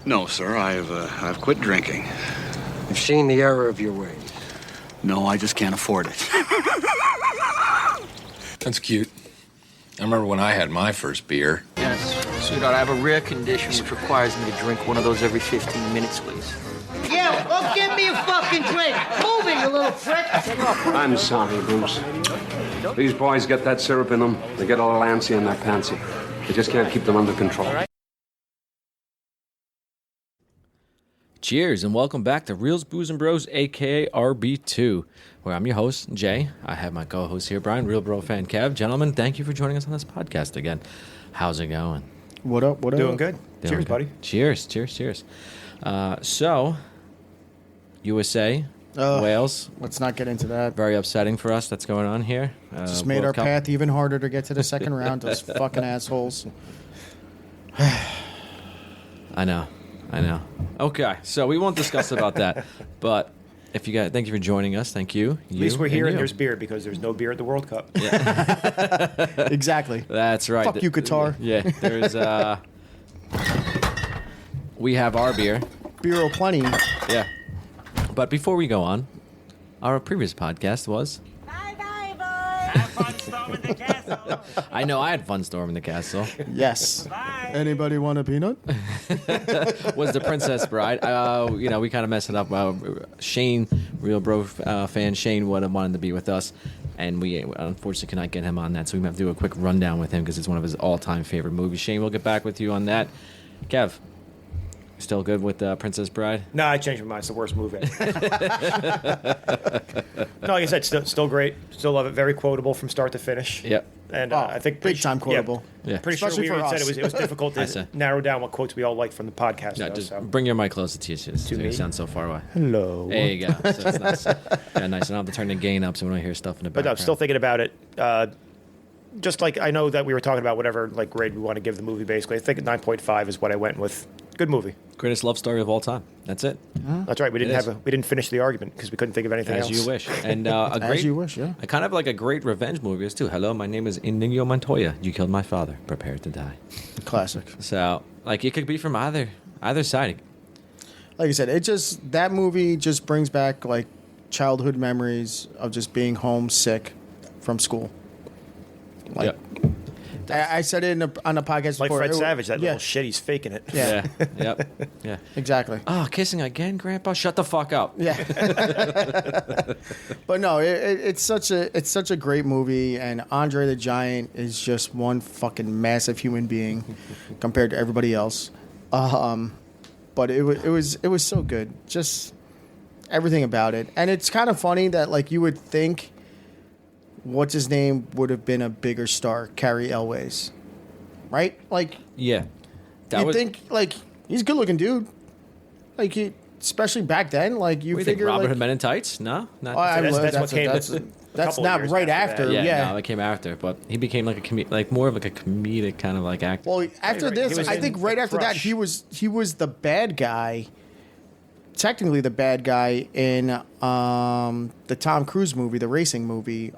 No, sir. I've quit drinking. You've seen the error of your ways. No, I just can't afford it. That's cute. I remember when I had my first beer. Yes, sweetheart, I have a rare condition which requires me to drink one of those every 15 minutes, please. Yeah, well, give me a fucking drink. Move it, you little prick. I'm sorry, Bruce. These boys get that syrup in them. They get a little antsy in their pantsy. You just can't keep them under control. Cheers and welcome back to Reels, Booze, and Bros, a.k.a. RB2, where I'm your host, Jay. I have my co-host here, Brian, Reel Bro Fan Kev. Gentlemen, thank you for joining us on this podcast again. How's it going? What up, what up? Doing good. Cheers, buddy. Cheers. So, USA, Wales. Let's not get into that. Very upsetting for us that's going on here. Just made our path even harder to get to the second round. Those fucking assholes. I know. Okay, so we won't discuss about that, but if you guys, thank you for joining us. Thank you. At least we're here and there's beer because there's no beer at the World Cup. Yeah. Exactly. That's right. Fuck you, Qatar. Yeah, there's we have our beer. Beer plenty. Yeah. But before we go on, our previous podcast was... Bye-bye, boys. Have fun storming the castle. I know I had fun storming the castle. Yes. Bye. Anybody want a peanut? Was the Princess Bride. We kind of messed it up. Shane, Reel Bro fan, Shane wanted to be with us. And we unfortunately cannot get him on that. So we have to do a quick rundown with him because it's one of his all-time favorite movies. Shane, we'll get back with you on that. Kev, still good with Princess Bride? No, I changed my mind. It's the worst movie. No, like I said, still great. Still love it. Very quotable from start to finish. Yep. And I think big time quotable. Yeah. Pretty Especially sure we for said us. it was difficult to narrow down what quotes we all liked from the podcast. No, though, just so. bring your mic closer to you. So me? you sound so far away. Hello. There you go. So it's nice. Yeah, nice. I don't have to turn the gain up so we don't hear stuff in the But no, background. still thinking about it. Just like I know that we were talking about whatever like grade we want to give the movie. Basically, I think 9.5 is what I went with. Good movie. Greatest love story of all time. That's it. That's right. We didn't finish the argument because we couldn't think of anything As else. you wish. And a great, As you wish, yeah. a kind of like a great revenge movie is too. Hello, my name is Inigo Montoya. You killed my father. Prepare to die. Classic. So, like, it could be from either side. Like I said, that movie just brings back like childhood memories of just being homesick from school. Like, I said it on the podcast Like before. Fred Savage, that yeah. little shit, he's faking it. Yeah. Yeah. Exactly. Oh, kissing again, Grandpa? Shut the fuck up. Yeah. But no, it's such a great movie, and Andre the Giant is just one fucking massive human being compared to everybody else. But it was so good, just everything about it, and it's kind of funny that like you would think, what's his name would have been a bigger star, Carrie Elways, right? Like Yeah. you think like he's a good looking dude, like he. Especially back then, like you What do you think, figure, Robin like, Hood Men in Tights? No, not. That's what came. That's a couple not years right after after. that. Yeah. No, it came after, but he became like more of like a comedic kind of like actor. Well, after Right. this, He was I in think right after that, Crush. he was the bad guy. Technically, the bad guy in the Tom Cruise movie, the racing movie,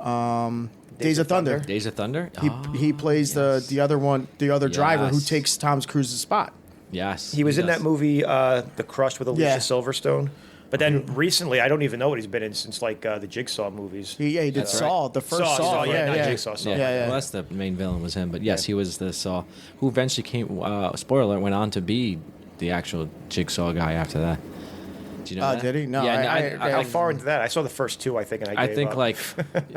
Days of Thunder. Days of Thunder. He plays yes. the other driver who Yes. takes Tom Cruise's spot. Yes, He was in does. that movie, The Crush with Alicia Yeah. Silverstone. But then recently, I don't even know what he's been in since like the Jigsaw movies. He did That's Saw, the first Saw. not Yeah. Jigsaw. Saw. Yeah. Well, that's the main villain was him, but yes, he was the Saw, who eventually came. Spoiler alert: went on to be the actual Jigsaw guy after that. Do you know that? Did he? No, Yeah, How far into that? I saw the first two, I think, and I I gave think up. like,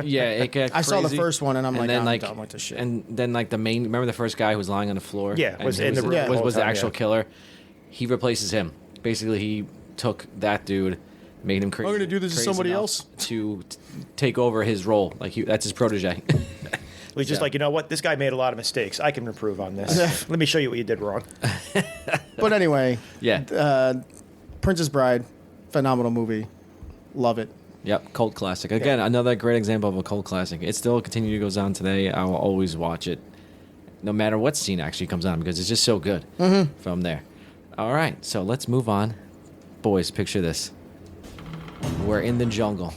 yeah, it got I saw the crazy. first one, and I'm like, then I'm like, done with this shit. And then like the main, remember the first guy who was lying on the floor? Yeah, and was he in the room the whole was the time, actual yeah. killer. He replaces him. Basically, he took that dude, made him crazy. I'm gonna do this to crazy somebody enough else? to take over his role. Like that's his protege. He's just like, you know what? This guy made a lot of mistakes. I can improve on this. Let me show you what you did wrong. But anyway, Yeah. Princess Bride, phenomenal movie, love it. Yep, cult classic. Again, another great example of a cult classic. It still continues to goes on today. I will always watch it, no matter what scene actually comes on, because it's just so good from there. All right, so let's move on. Boys, picture this. We're in the jungle.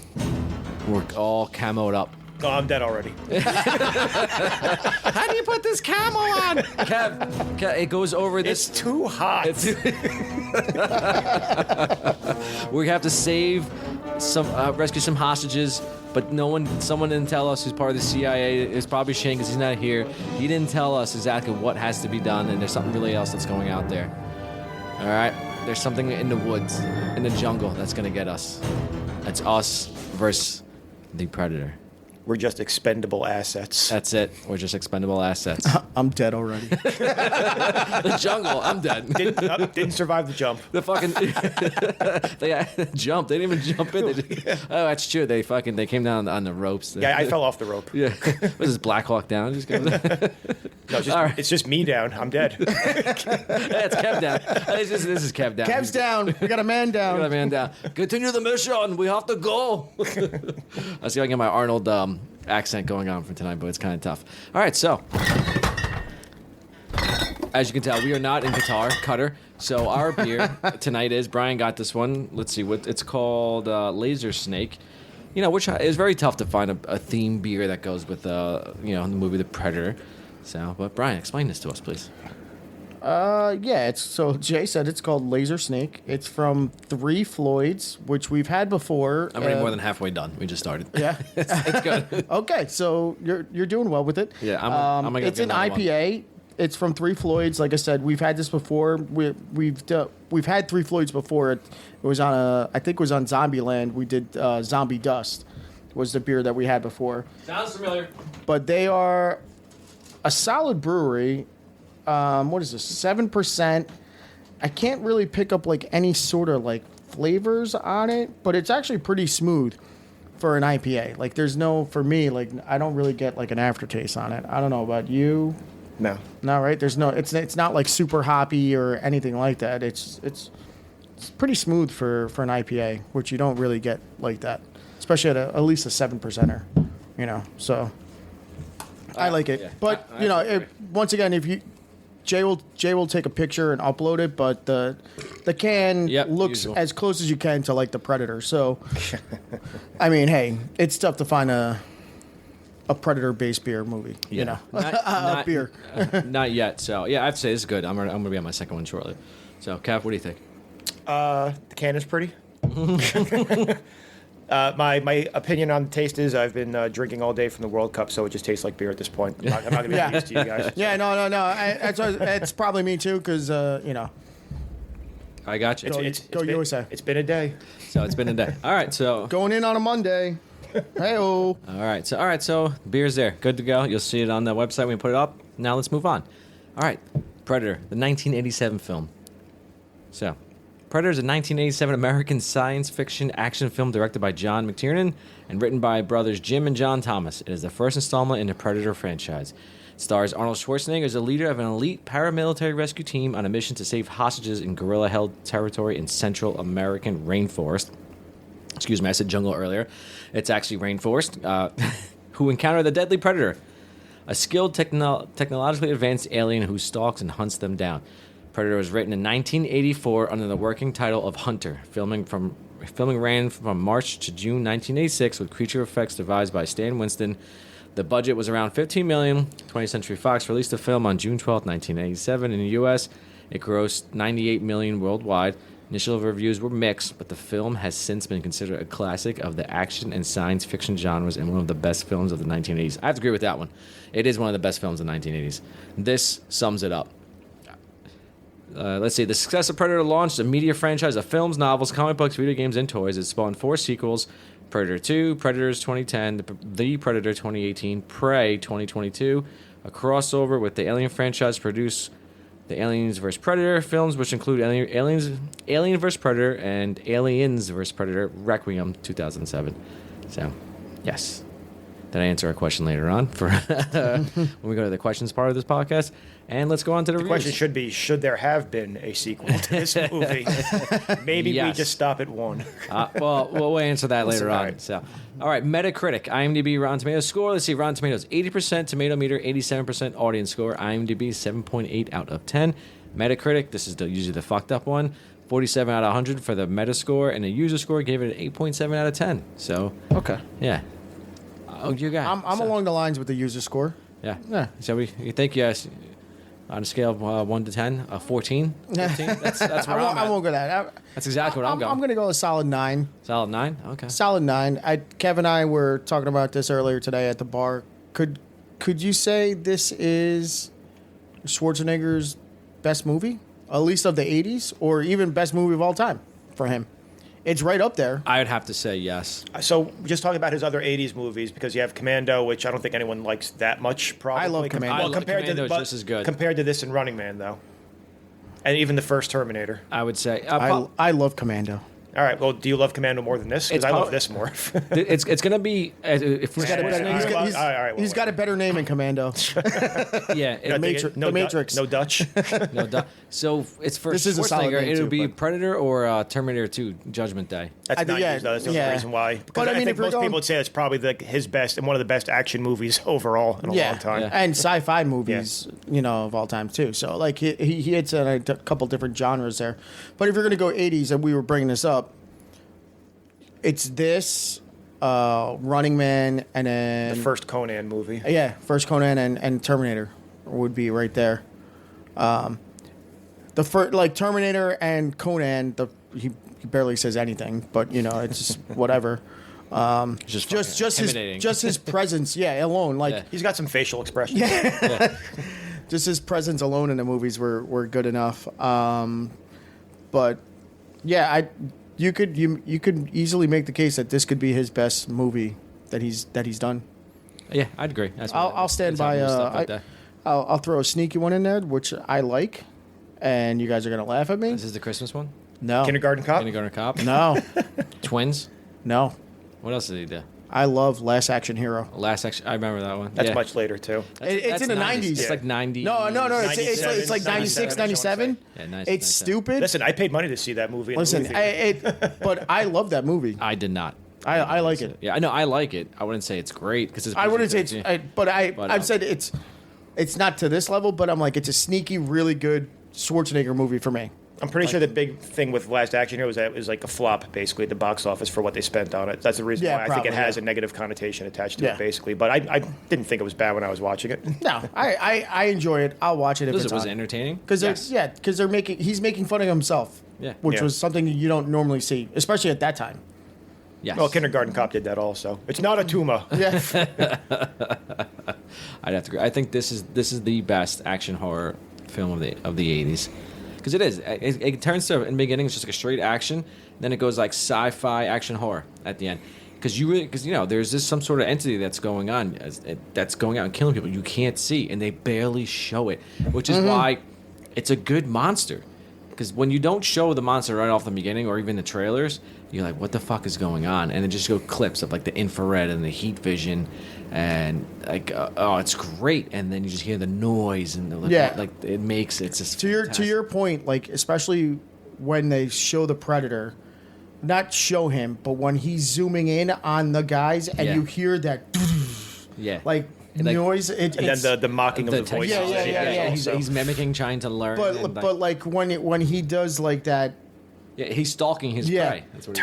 We're all camoed up. Oh, I'm dead already. How do you put this camo on? Kev, it goes over this. It's too hot. We have to save rescue some hostages, but someone didn't tell us who's part of the CIA. It's probably Shane because he's not here. He didn't tell us exactly what has to be done, and there's something really else that's going out there. All right, there's something in the woods, in the jungle that's gonna get us. That's us versus the Predator. We're just expendable assets. That's it. We're just expendable assets. I'm dead already. The jungle. I'm dead. Didn't survive the jump. The fucking they jumped. They didn't even jump in. Oh, that's true. They came down on the ropes. Yeah, I fell off the rope. Yeah. Was this Black Hawk Down? Just goes. No, it's just me down. I'm dead. It's Kev down. This is Kev down. Kev's down. We got a man down. We got a man down. Continue the mission. We have to go. I see if I can get my Arnold accent going on for tonight, but it's kind of tough. All right, so as you can tell, we are not in Qatar. So our beer tonight is, Brian got this one. Let's see what it's called, Laser Snake. You know, which is very tough to find a theme beer that goes with the movie The Predator. So, but Brian, explain this to us, please. Yeah, so Jay said it's called Laser Snake. It's from Three Floyds, which we've had before. I'm already more than halfway done. We just started. Yeah. it's good. Okay, so you're doing well with it. Yeah, I'm gonna it's an IPA. It's from Three Floyds. Like I said, we've had this before. We've had Three Floyds before. It was on I think it was on Zombieland. We did Zombie Dust was the beer that we had before. Sounds familiar. But they are a solid brewery. What is this? 7%. I can't really pick up like any sort of like flavors on it, but it's actually pretty smooth for an IPA. Like there's for me, like I don't really get like an aftertaste on it. I don't know about you. No. No, right? There's no. It's not like super hoppy or anything like that. It's pretty smooth for an IPA, which you don't really get like that, especially at least a 7%er. So I like it. Yeah. But once again, if you Jay will take a picture and upload it, but the can looks usual. as close as you can to like the Predator. So, I mean, hey, it's tough to find a Predator-based beer movie. Not, beer. Not yet. So yeah, I'd say it's good. I'm gonna be on my second one shortly. So, Kev, what do you think? The can is pretty. My opinion on the taste is I've been drinking all day from the World Cup, so it just tastes like beer at this point. I'm not going to be honest to you guys. Yeah, no. It's probably me too, because I got you. Go USA. It's been a day. So it's been a day. All right, so Going in on a Monday. Hey-oh. all right, so beer's there, good to go. You'll see it on the website when we put it up. Now let's move on. All right, Predator, the 1987 film. So, Predator is a 1987 American science fiction action film directed by John McTiernan and written by brothers Jim and John Thomas. It is the first installment in the Predator franchise. It stars Arnold Schwarzenegger as the leader of an elite paramilitary rescue team on a mission to save hostages in guerrilla-held territory in Central American rainforest. Excuse me, I said jungle earlier. It's actually rainforest. Who encounter the deadly Predator, a skilled technologically advanced alien who stalks and hunts them down. Predator was written in 1984 under the working title of Hunter. Filming ran from March to June 1986 with creature effects devised by Stan Winston. The budget was around $15 million. 20th Century Fox released the film on June 12, 1987 in the U.S. It grossed $98 million worldwide. Initial reviews were mixed, but the film has since been considered a classic of the action and science fiction genres and one of the best films of the 1980s. I have to agree with that one. It is one of the best films of the 1980s. This sums it up. Let's see. The success of Predator launched a media franchise of films, novels, comic books, video games, and toys. It spawned 4 sequels: Predator 2, Predators 2010, The Predator 2018, Prey 2022, a crossover with the Alien franchise produced the Aliens vs. Predator films, which include Alien vs. Predator and Aliens vs. Predator Requiem 2007. So, yes. Then I answer a question later on for when we go to the questions part of this podcast. And let's go on to the reviews. question should be, should there have been a sequel to this movie? Maybe we Yes. just stop at 1. Well, we'll answer that later on. Right. So, all right, Metacritic, IMDb, Rotten Tomatoes score. Let's see, Rotten Tomatoes, 80% Tomato Meter, 87% audience score. IMDb, 7.8 out of 10. Metacritic, this is usually the fucked up one, 47 out of 100 for the Metascore, and the user score gave it an 8.7 out of 10. So, Okay. yeah. Oh, you got. I'm along the lines with the user score. Yeah. Yeah. So you think yes, on a scale of 1 to 10, a 14? 15? That's where I'm I at. won't go that. That's exactly what I'm going. I'm going to go a solid 9. Solid 9. Okay. Solid 9. Kev and I were talking about this earlier today at the bar. Could you say this is Schwarzenegger's best movie, at least of the 80s, or even best movie of all time for him? It's right up there. I would have to say yes. So just talking about his other '80s movies, because you have Commando, which I don't think anyone likes that much. Probably. I love Commando. Well, compared Commando's to just as good. compared to this and Running Man, though, and even the first Terminator. I would say. I love Commando. All right. Well, do you love Commando more than this? Because I love this more. it's going to be if we're He's got a better, he's got a better name in Commando. yeah. The Matrix. No Dutch. No, so it's for This is a solid Schwarzenegger. name, It too, would be but- Predator or Terminator 2: Judgment Day. That's I think- 90s, yeah, though. That's the only yeah. reason why. Because But, I mean, think if you're most going- people would say it's probably his best and one of the best action movies overall in a long time. Yeah. And sci-fi movies, of all time too. So like he hits a couple different genres there. But if you're gonna go 80s, and we were bringing this up, it's this, Running Man, and then The first Conan movie. yeah, first Conan and Terminator would be right there. The first, like Terminator and Conan, he barely says anything, but it's just whatever. Just intimidating. His presence, alone, like Yeah. He's got some facial expressions. just his presence alone in the movies were good enough. But yeah, you could easily make the case that this could be his best movie that he's done. Yeah, I'd agree. I'll stand by. I'll throw a sneaky one in there, which I like, and you guys are gonna laugh at me. This is the Christmas one. No, Kindergarten Cop. Kindergarten Cop. no, Twins. no. What else did he do? I love Last Action Hero. Last section. I remember that one. That's yeah. much later too. It's in the 90s. It's like 90. No. It's 97, like 96, 97. Yeah, 96, It's stupid. Listen, I paid money to see that movie. In Listen, the movie theater. but I love that movie. I did not. I like it. Yeah, I know. I like it. I wouldn't say it's great because I wouldn't say it's, But, I've said it's not to this level, but I'm like, it's a sneaky, really good Schwarzenegger movie for me. I'm pretty sure the big thing with Last Action Hero was that it was like a flop, basically, at the box office for what they spent on it. That's the reason Yeah, why I think it probably, has yeah. a negative connotation attached to Yeah. it, basically. But I didn't think it was bad when I was watching it. No, I enjoy it. I'll watch it if it's was on. it entertaining? Because he's making fun of himself. Yeah. Which Yeah. was something you don't normally see, especially at that time. Yes. Well, Kindergarten Cop did that also. It's not a tumor. Yeah. I'd have to agree. I think this is the best action horror film of the 80s. Because it is. It turns to, in the beginning, it's just like a straight action. Then it goes like sci-fi action horror at the end. Because there's this some sort of entity that's going on and killing people you can't see, and they barely show it, which is why it's a good monster. Because when you don't show the monster right off the beginning, or even the trailers, you're like, what the fuck is going on? And then just go clips of like the infrared and the heat vision, and like, oh, it's great. And then you just hear the noise and like it makes it's just to your point, like especially when they show the Predator, not show him, but when he's zooming in on the guys and Yeah. you hear that like noise, And then the mocking of the voice. Yeah. He's mimicking, trying to learn. and, but like when he does like that. yeah, he's stalking his prey. That's what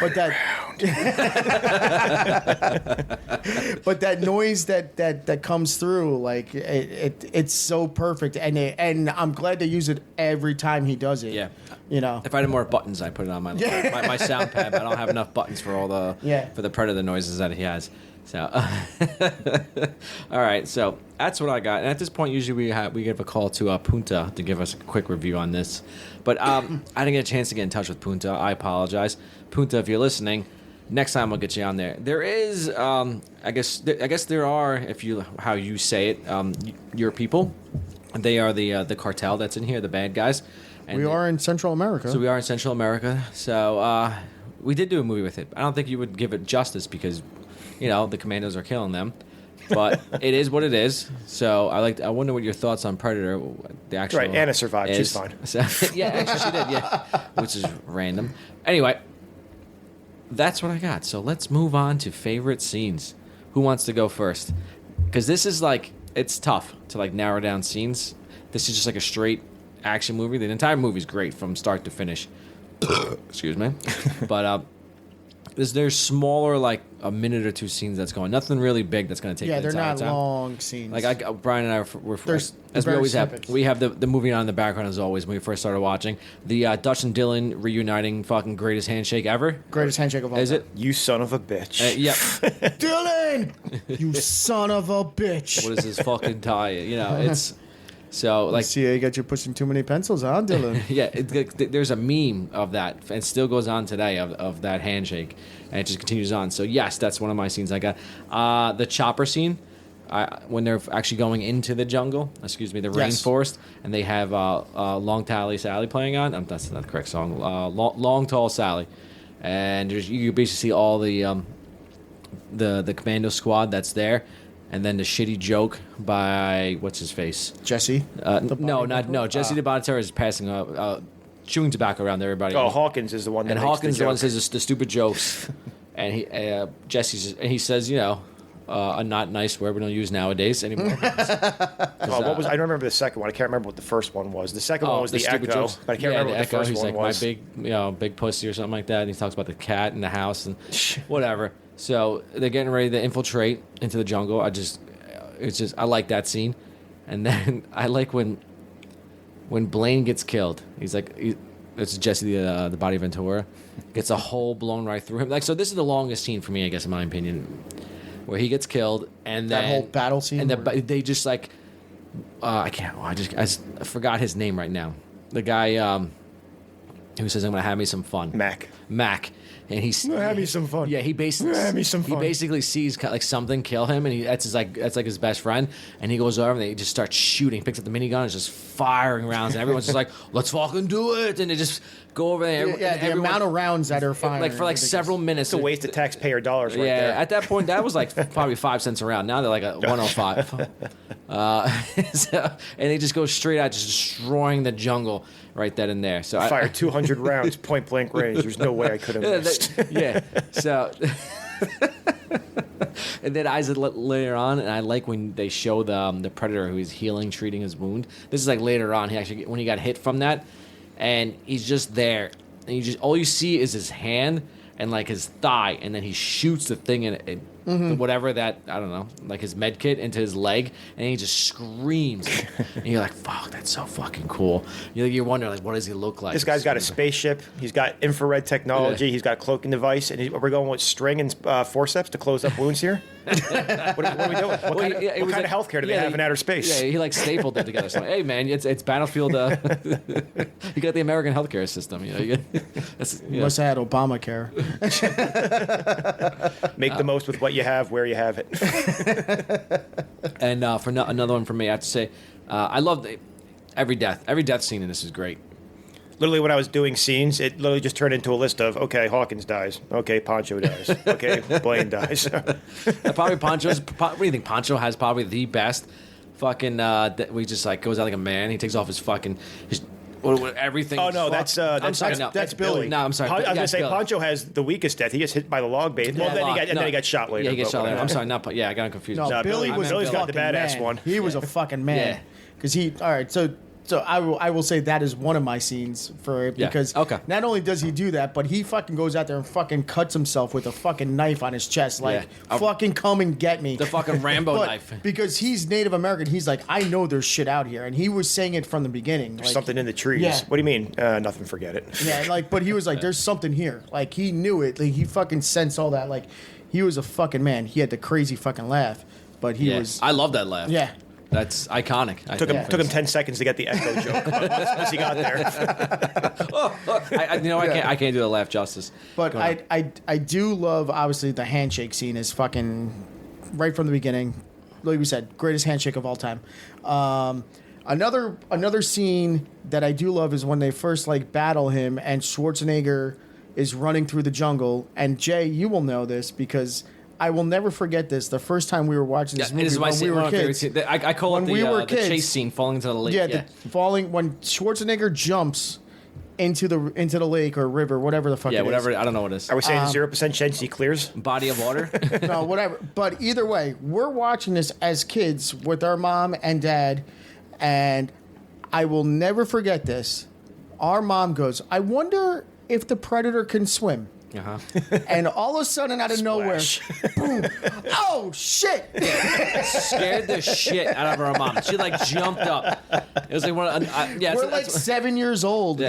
But that noise that comes through, like it's so perfect, and I'm glad they use it every time he does it. Yeah. If I had more buttons, I put it on my my sound pad. But I don't have enough buttons for all the for the Predator noises that he has. So, all right. So that's what I got. And at this point, usually we give a call to Punta to give us a quick review on this. But I didn't get a chance to get in touch with Punta. I apologize, Punta, if you're listening. Next time we'll get you on there. There is, I guess there are, how you say it, your people. They are the cartel that's in here, the bad guys. And we are in Central America. So we are in Central America. So we did do a movie with it. I don't think you would give it justice because, the commandos are killing them. But it is what it is. So I wonder what your thoughts on Predator, the actual. Right, Anna survived. Is. She's fine. So, yeah, actually she did. Yeah, which is random. Anyway, that's what I got. So let's move on to favorite scenes. Who wants to go first? Because this is it's tough to narrow down scenes. This is just like a straight action movie. The entire movie is great from start to finish. Excuse me, but There's smaller, like a minute or two scenes that's going. Nothing really big that's going to take. Yeah, the they're entire not time. long scenes. Like Brian and I were There's as we very always snippets. have. We have the movie on in the background as always when we first started watching the Dutch and Dylan reuniting. Fucking greatest handshake ever. Greatest handshake of all Is time. it? You son of a bitch. Yep. Dylan, you son of a bitch. What is this fucking tie? You know, it's so like. See, you got you pushing too many pencils, huh, Dylan? Yeah, there's a meme of that, and it still goes on today of that handshake, and it just continues on. So yes, that's one of my scenes I got. The chopper scene, when they're actually going into the jungle, the Yes. rainforest, and they have Long Tally Sally playing on. That's not the correct song. Long Tall Sally, and you basically see all the commando squad that's there. And then the shitty joke by what's his face? Jesse. No. Jesse the Bonitor is passing chewing tobacco around to everybody. Oh, Hawkins is the one that and makes Hawkins the the one joke. that says the stupid jokes, and he says a not nice word we don't use nowadays anymore. Oh, what was? I don't remember the second one. I can't remember what the first one was. The second one was the stupid Echo, jokes. but I can't remember the what the Echo. first He's one like was. my big pussy or something like that. And he talks about the cat in the house and whatever. So they're getting ready to infiltrate into the jungle. I like that scene, and then I like when Blaine gets killed. He's like, it's Jesse the Body Ventura, gets a hole blown right through him. Like, so this is the longest scene for me, I guess, in my opinion, where he gets killed, and That then whole battle scene and where- they just like, I forgot his name right now. The guy who says I'm gonna have me some fun. Mac. And he's Have me some fun. Yeah, he basically Have me some he fun. basically sees like something kill him, and that's like his best friend. And he goes over and they just start shooting. He picks up the minigun and is just firing rounds, and everyone's just like, "Let's fucking do it!" And they just go over there. Yeah, the amount of rounds that are fired. like for like several minutes. It's a waste of taxpayer dollars right Yeah, there. at that point that was like probably 5 cents a round. Now they're like a 105. And they just go straight out, just destroying the jungle right then and there. So I Fired 200 rounds, point blank range. There's no way I could have missed. Yeah. So, and then later on, and I like when they show the predator who is healing, treating his wound. This is like later on. When he got hit from that, and he's just there, and all you see is his hand and like his thigh, and then he shoots the thing in whatever that, I don't know, like his med kit into his leg, and he just screams, and you're like, "Fuck, that's so fucking cool." You're wondering like, what does he look like? This guy's got a spaceship. He's got infrared technology. Yeah. He's got a cloaking device. And we're going with string and forceps to close up wounds here? what are we doing? What kind of healthcare do they have in outer space? Yeah, he like stapled it together. So, hey man, it's Battlefield. You got the American healthcare system. Must have had Obamacare. Make the most with what you have, where you have it. And for another one for me, I have to say, I love every death scene in this is great. Literally, when I was doing scenes, it literally just turned into a list of, okay, Hawkins dies. Okay, Poncho dies. Okay, Blaine dies. Probably Poncho's. What do you think? Poncho has probably the best fucking. We just like goes out like a man. He takes off his fucking everything. Oh no, that's that's Billy. No, I'm sorry. I was Yeah, gonna say Billy. Poncho has the weakest death. He gets hit by the log bait. Well, then he got shot later. Yeah, he gets but shot later. whatever. I'm sorry, not. Yeah, I got him confused. No, No, Billy was Billy's a got the fucking badass man. one. He was a fucking man. Yeah. Because all right, so I will say that is one of my scenes for it Yeah. because Okay. not only does he do that, but he fucking goes out there and fucking cuts himself with a fucking knife on his chest, like Yeah. fucking come and get me. The fucking Rambo But knife. because he's Native American, he's like, I know there's shit out here, and he was saying it from the beginning. There's like, something in the trees. Yeah. What do you mean? Nothing. Forget it. Yeah, like, but he was like, "There's something here." Like, he knew it. Like, he fucking sensed all that. Like, he was a fucking man. He had the crazy fucking laugh, but he Yeah. was. I love that laugh. Yeah. That's iconic. I Took think. him 10 seconds to get the echo joke. Once he got there. I can't do the laugh justice. But Go on. I do love, obviously, the handshake scene is fucking right from the beginning. Like we said, greatest handshake of all time. Another scene that I do love is when they first like battle him and Schwarzenegger is running through the jungle. And Jay, you will know this because I will never forget this. The first time we were watching this Yeah, movie it is my when scene, we one were of my favorite kids. scenes. I call When it we were the kids. chase scene, falling into the lake. Yeah, Yeah, falling when Schwarzenegger jumps into the lake or river, whatever the fuck it is. whatever. I don't know what it is. Are we saying 0% chance he clears? Body of water. No, whatever. But either way, we're watching this as kids with our mom and dad, and I will never forget this. Our mom goes, I wonder if the predator can swim. And all of a sudden, out of nowhere, boom! Oh shit! Scared the shit out of her mom. She like jumped up. It was like one. Yeah, We're like 7 years old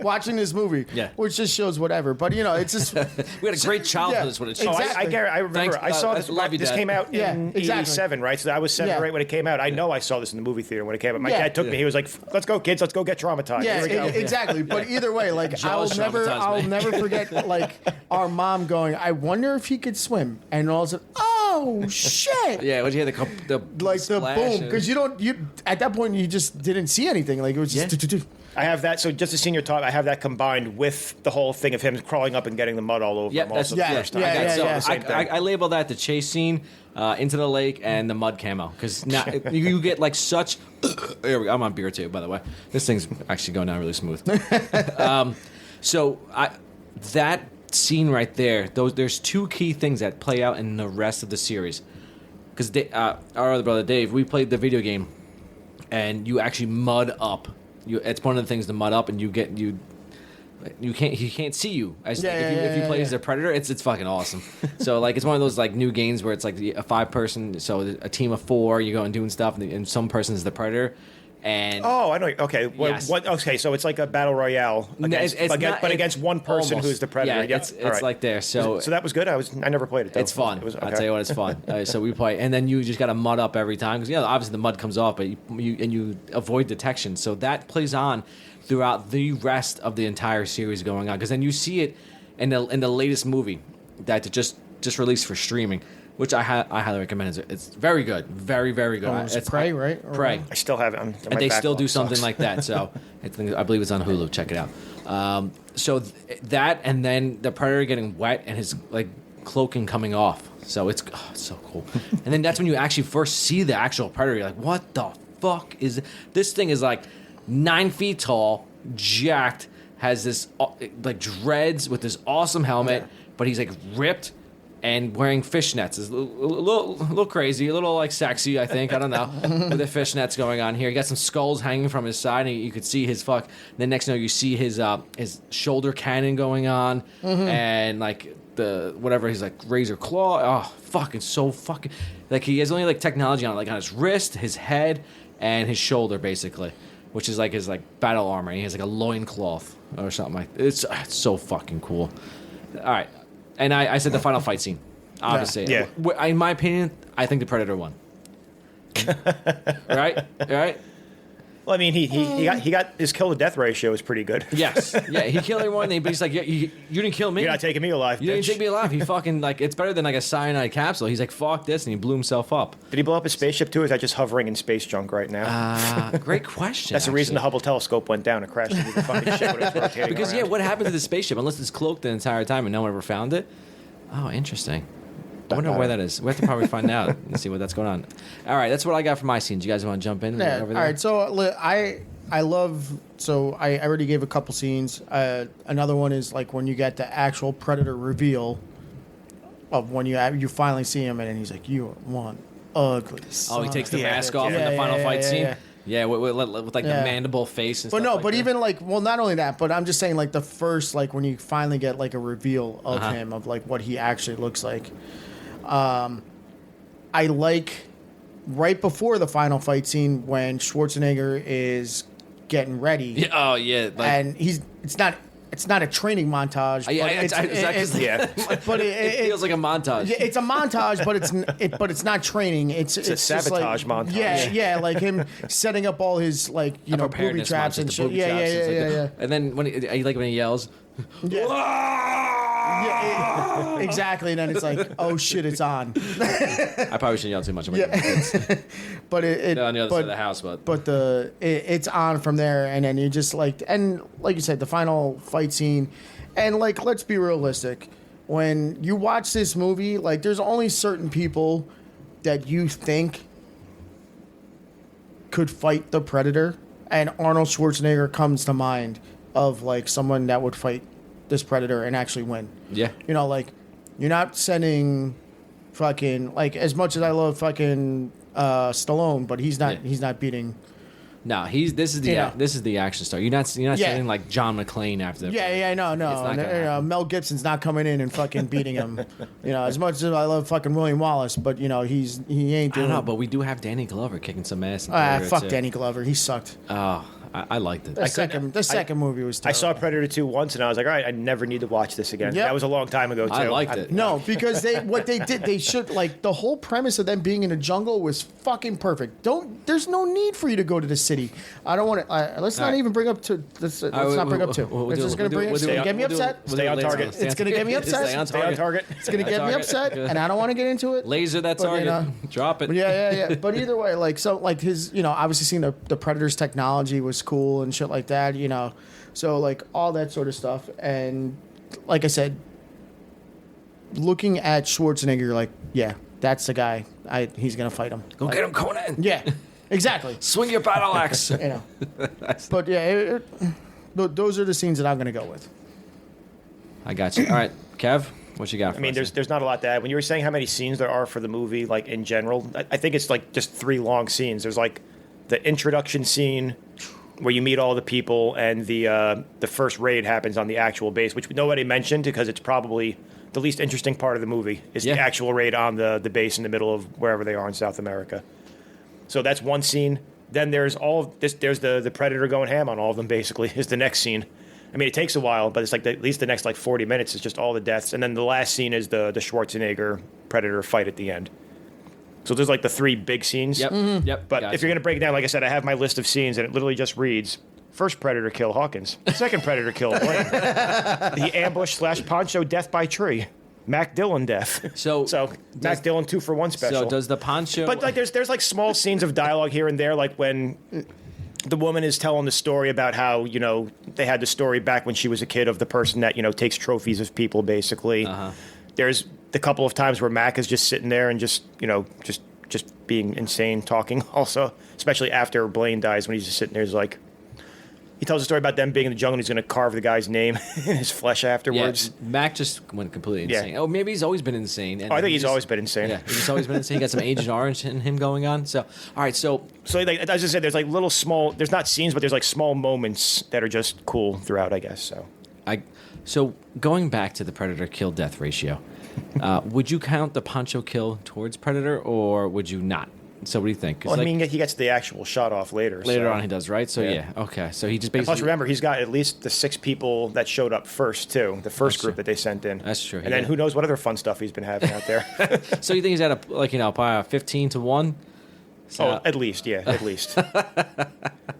watching this movie, which just shows whatever. But it's just we had a great childhood. Is what it shows. Exactly. I remember. I saw this. This came out in '87, right? So I was 7 or 8 when it came out. I know I saw this in the movie theater when it came out. My dad took me. He was like, "Let's go, kids. Let's go get traumatized." Yeah, Here we go. exactly. But either way, like I'll never forget like our mom going, "I wonder if he could swim," and all of a sudden, oh shit! Yeah, when you hear the boom, because you at that point you just didn't see anything. Like it was just. I have that. So just a senior talk. I have that combined with the whole thing of him crawling up and getting the mud all over him. Also, the first time. I label that the chase scene into the lake and the mud camo because now you get like such. Here we go. I'm on beer too, by the way. This thing's actually going down really smooth. That scene right there. There's two key things that play out in the rest of the series. Because our other brother Dave, we played the video game, and you actually mud up. It's one of the things to mud up, and he can't see you if you play as the predator. It's fucking awesome. So like it's one of those like new games where it's like a 5-person, so a team of 4, you go and doing stuff, and some person is the predator. And I know. Okay, yes. Okay, so it's like a battle royale against one person who's the predator. Yeah, it's like there. So that was good. I never played it. Though. It's fun. I'll tell you what, it's fun. So we play, and then you just got to mud up every time because obviously the mud comes off, but you avoid detection. So that plays on throughout the rest of the entire series going on because then you see it in the latest movie that just released for streaming. Which I highly recommend. It's very good, very very good. It's Prey, right? Prey. I still have it. And they still do something like that. So I believe it's on Hulu. Check it out. So that and then the predator getting wet and his like cloaking coming off. So it's so cool. And then that's when you actually first see the actual predator. You're like, what the fuck is this? This thing is like 9 feet tall, jacked, has this like dreads with this awesome helmet, but he's like ripped. And wearing fishnets is a little crazy, a little like sexy, I think. I don't know. With the fishnets going on here. He got some skulls hanging from his side, and you could see his fuck. And then next thing you see his shoulder cannon going on, and like the whatever his like razor claw. Oh, fucking so fucking like he has only like technology on his wrist, his head, and his shoulder basically, which is like his like battle armor. And he has like a loincloth or something like. It's so fucking cool. All right. And I said the final fight scene, obviously. Yeah. In my opinion, I think the Predator won. Right? Well, I mean, he got his kill to death ratio is pretty good. Yes. Yeah, he killed everyone. But he's like, you didn't kill me. You're not taking me alive. You didn't take me alive. He fucking like it's better than like a cyanide capsule. He's like, fuck this, and he blew himself up. Did he blow up his spaceship too? Or is that just hovering in space junk right now? Great question. That's the reason the Hubble telescope went down and crashed into the fucking ship when it was rotating because around. what happened to the spaceship? Unless it's cloaked the entire time and no one ever found it. Oh, interesting. I wonder where that is. We have to probably find out and see what that's going on. All right, that's what I got for my scenes. You guys want to jump in? Yeah. Over All there? right. So I love. So I already gave a couple scenes. Another one is like when you get the actual predator reveal of when you finally see him and then he's like, "You are one ugly." Oh, he takes the mask off Yeah, in the final yeah, fight yeah, scene. yeah. Yeah, with like the mandible face and but stuff. no, like but that. even like, well, not only that, but I'm just saying like the first, like when you finally get like a reveal of him, of like what he actually looks like. I like right before the final fight scene when Schwarzenegger is getting ready. Yeah, oh yeah, and it's not a training montage. But it feels like a montage. Yeah, it's a montage, but it's not training. It's a sabotage montage. Yeah, like him setting up all his like booby traps and shit. Yeah. And then when he yells, yeah, exactly. And then it's like, oh shit, it's on. I probably shouldn't yell too much. But on the other side of the house, but it's on from there, and then you just like you said, the final fight scene, and like let's be realistic, when you watch this movie, like there's only certain people that you think could fight the Predator, and Arnold Schwarzenegger comes to mind of like someone that would fight this Predator and actually win. Yeah. Like you're not sending fucking like as much as I love fucking Stallone, but he's not beating No, this is the action star. You're not saying like John McClane after. No. Mel Gibson's not coming in and fucking beating him. As much as I love fucking William Wallace, but he ain't doing. I don't know, but we do have Danny Glover kicking some ass. Fuck Danny Glover, he sucked. Oh, I liked it. The second movie was terrible. I saw Predator 2 once, and I was like, all right, I never need to watch this again. Yep. That was a long time ago, too. I liked it. No, because they should, like, the whole premise of them being in a jungle was fucking perfect. There's no need for you to go to the city. I don't want to, let's not even bring up to, let's not bring up to. It's just going to get me upset. Stay on target. It's going to get me upset. Stay on target. It's going to get me upset, and I don't want to get into it. Laser that target. Drop it. Yeah. But either way, like his, obviously seeing the Predator's technology was cool and shit like that, so like all that sort of stuff. And like I said, looking at Schwarzenegger, you're like, yeah, that's the guy. He's gonna fight him. Go get him, Conan. Yeah, exactly. Swing your battle axe. But yeah, those are the scenes that I'm gonna go with. I got you. All right, Kev, what you got? I mean, there's not a lot to add. When you were saying how many scenes there are for the movie, like in general, I think it's like just 3 long scenes. There's like the introduction scene, where you meet all the people, and the first raid happens on the actual base, which nobody mentioned because it's probably the least interesting part of the movie is the actual raid on the base in the middle of wherever they are in South America. So that's one scene. Then there's there's the Predator going ham on all of them, basically, is the next scene. I mean, it takes a while, but it's like at least the next like 40 minutes is just all the deaths. And then the last scene is the Schwarzenegger Predator fight at the end. So there's like the 3 big scenes. Yep. Mm-hmm. Yep. But if you're going to break it down, like I said, I have my list of scenes, and it literally just reads: first Predator kill Hawkins, second Predator kill Blaine, the ambush/poncho death by tree, Mac Dillon death. So Mac Dillon 2-for-1 special. So does the poncho? But like there's like small scenes of dialogue here and there, like when the woman is telling the story about how they had the story back when she was a kid of the person that takes trophies of people, basically. There's the couple of times where Mac is just sitting there and just being insane talking also, especially after Blaine dies, when he's just sitting there. He's like, he tells a story about them being in the jungle and he's going to carve the guy's name in his flesh afterwards. Yeah, Mac just went completely insane. Oh, maybe he's always been insane. And I think he's always been insane. Yeah, he's always been insane. He got some Agent Orange in him going on. So, all right, so like, as I said, there's like little small, there's not scenes, but there's like small moments that are just cool throughout, I guess. So going back to the Predator kill death ratio, would you count the poncho kill towards Predator, or would you not? So what do you think? Well, I mean, he gets the actual shot off later. Later on he does, right? So yeah. Okay. So he just basically... And plus, remember, he's got at least the 6 people that showed up first, too. The first group that they sent in. That's true. And then who knows what other fun stuff he's been having out there. So you think he's at probably 15 to 1? So, at least, yeah, at least.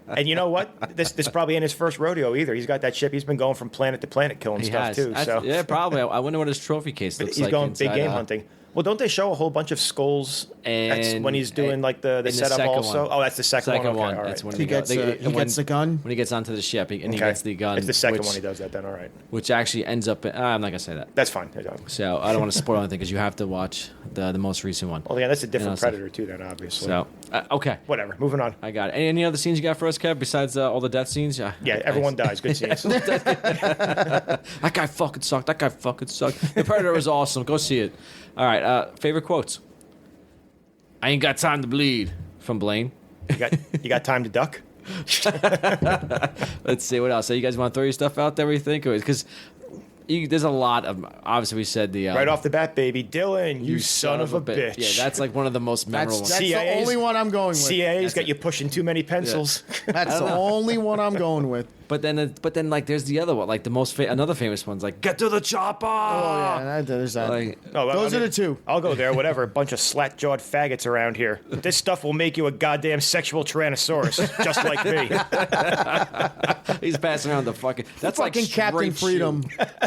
And you know what? This probably ain't his first rodeo either. He's got that ship. He's been going from planet to planet killing stuff, too. Yeah, probably. I wonder what his trophy case looks like. He's going big game hunting. Well, don't they show a whole bunch of skulls when he's doing like the setup also? Oh, that's the second one. Okay, all right. That's when he gets the gun. When he gets onto the ship, he gets the gun. It's the second one he does that then, all right. Which actually ends up... I'm not going to say that. That's fine. So I don't want to spoil anything because you have to watch the most recent one. Well, yeah, that's a different Predator too then, obviously. So, okay. Whatever, moving on. I got it. Any other scenes you got for us, Kev, besides all the death scenes? Yeah, everyone dies. Good scenes. That guy fucking sucked. The Predator was awesome. Go see it. All right, favorite quotes. I ain't got time to bleed, from Blaine. You got time to duck? Let's see what else. So you guys want to throw your stuff out there? What do you think? Because there's a lot of, obviously we said the right off the bat, baby, Dylan, you son of a bitch. Yeah, that's like one of the most memorable ones. That's the only one I'm going with. CIA's got you pushing too many pencils. Yeah. That's the only one I'm going with. But then, like, there's the other one, like the most another famous one's like, "Get to the chopper." Oh yeah, there's that. Those are the 2. I'll go there. Whatever. A bunch of slat-jawed faggots around here. This stuff will make you a goddamn sexual tyrannosaurus, just like me. He's passing around the fucking. That's fucking like Captain Freedom.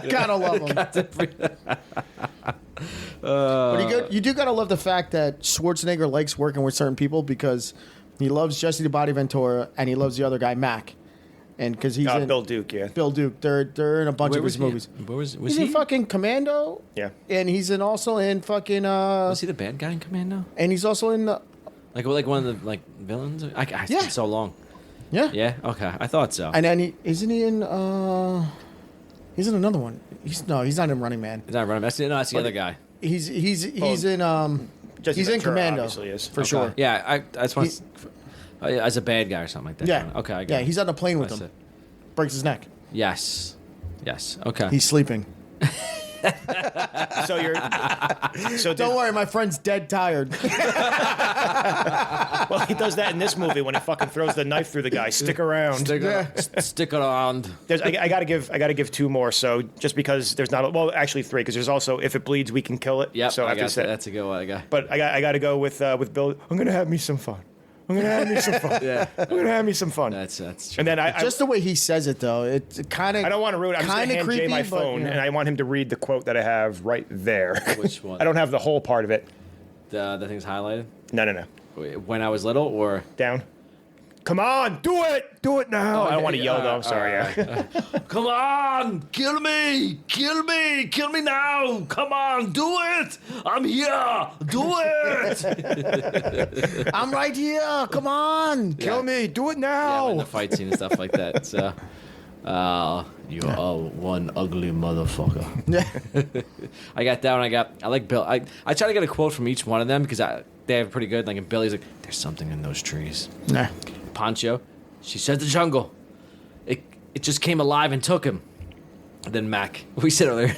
Gotta love him. Captain Freedom. But you do gotta love the fact that Schwarzenegger likes working with certain people because he loves Jesse the Body Ventura and he loves the other guy Mac. And because he's in Bill Duke, yeah. Bill Duke, they're in a bunch of his movies. Where was he's he? in fucking Commando. Yeah. And he's also in fucking. Was he the bad guy in Commando? And he's also in the. Like one of the villains. It's been so long. Yeah. Yeah. Okay, I thought so. And then isn't he in? He's in another one. He's not in Running Man. He's not Running Man. That's the other guy. He's in. Jesse He's in Ventura Commando. obviously is. For sure. Yeah, I just want. As a bad guy or something like that. Yeah. Okay. I got Yeah, it. he's on the plane with That's him. it. Breaks his neck. Yes. Yes. Okay. He's sleeping. So you're. So Don't worry, my friend's dead tired. Well, he does that in this movie when he fucking throws the knife through the guy. Stick around. Stick around. I gotta give 2 more. So just because there's not, well, actually 3, because there's also if it bleeds, we can kill it. Yep. So I after got that, that's a good one. I got. but I got to go with Bill. I'm gonna have me some fun. I'm gonna have me some fun. Yeah. I'm gonna have me some fun. That's true. And then I Just the way he says it, though, it kind of. I don't want to ruin it. I'm just going to hand Jay my phone, and I want him to read the quote that I have right there. Which one? I don't have the whole part of it. The thing's highlighted. No. Wait, when I was little, or Down. Come on, do it! Do it now! I don't want to yell, though. I'm sorry. come on, kill me now! Come on, do it! I'm here, do it! I'm right here. Come on. Kill me! Do it Yeah, now! in the fight scene and stuff like that. So, you are one ugly motherfucker. I got that one. I like Bill. I try to get a quote from each one of them because they have pretty good. Like, and Billy's like, "There's something in those trees." Nah. Pancho, she said the jungle. It just came alive and took him. And then Mac, we said earlier,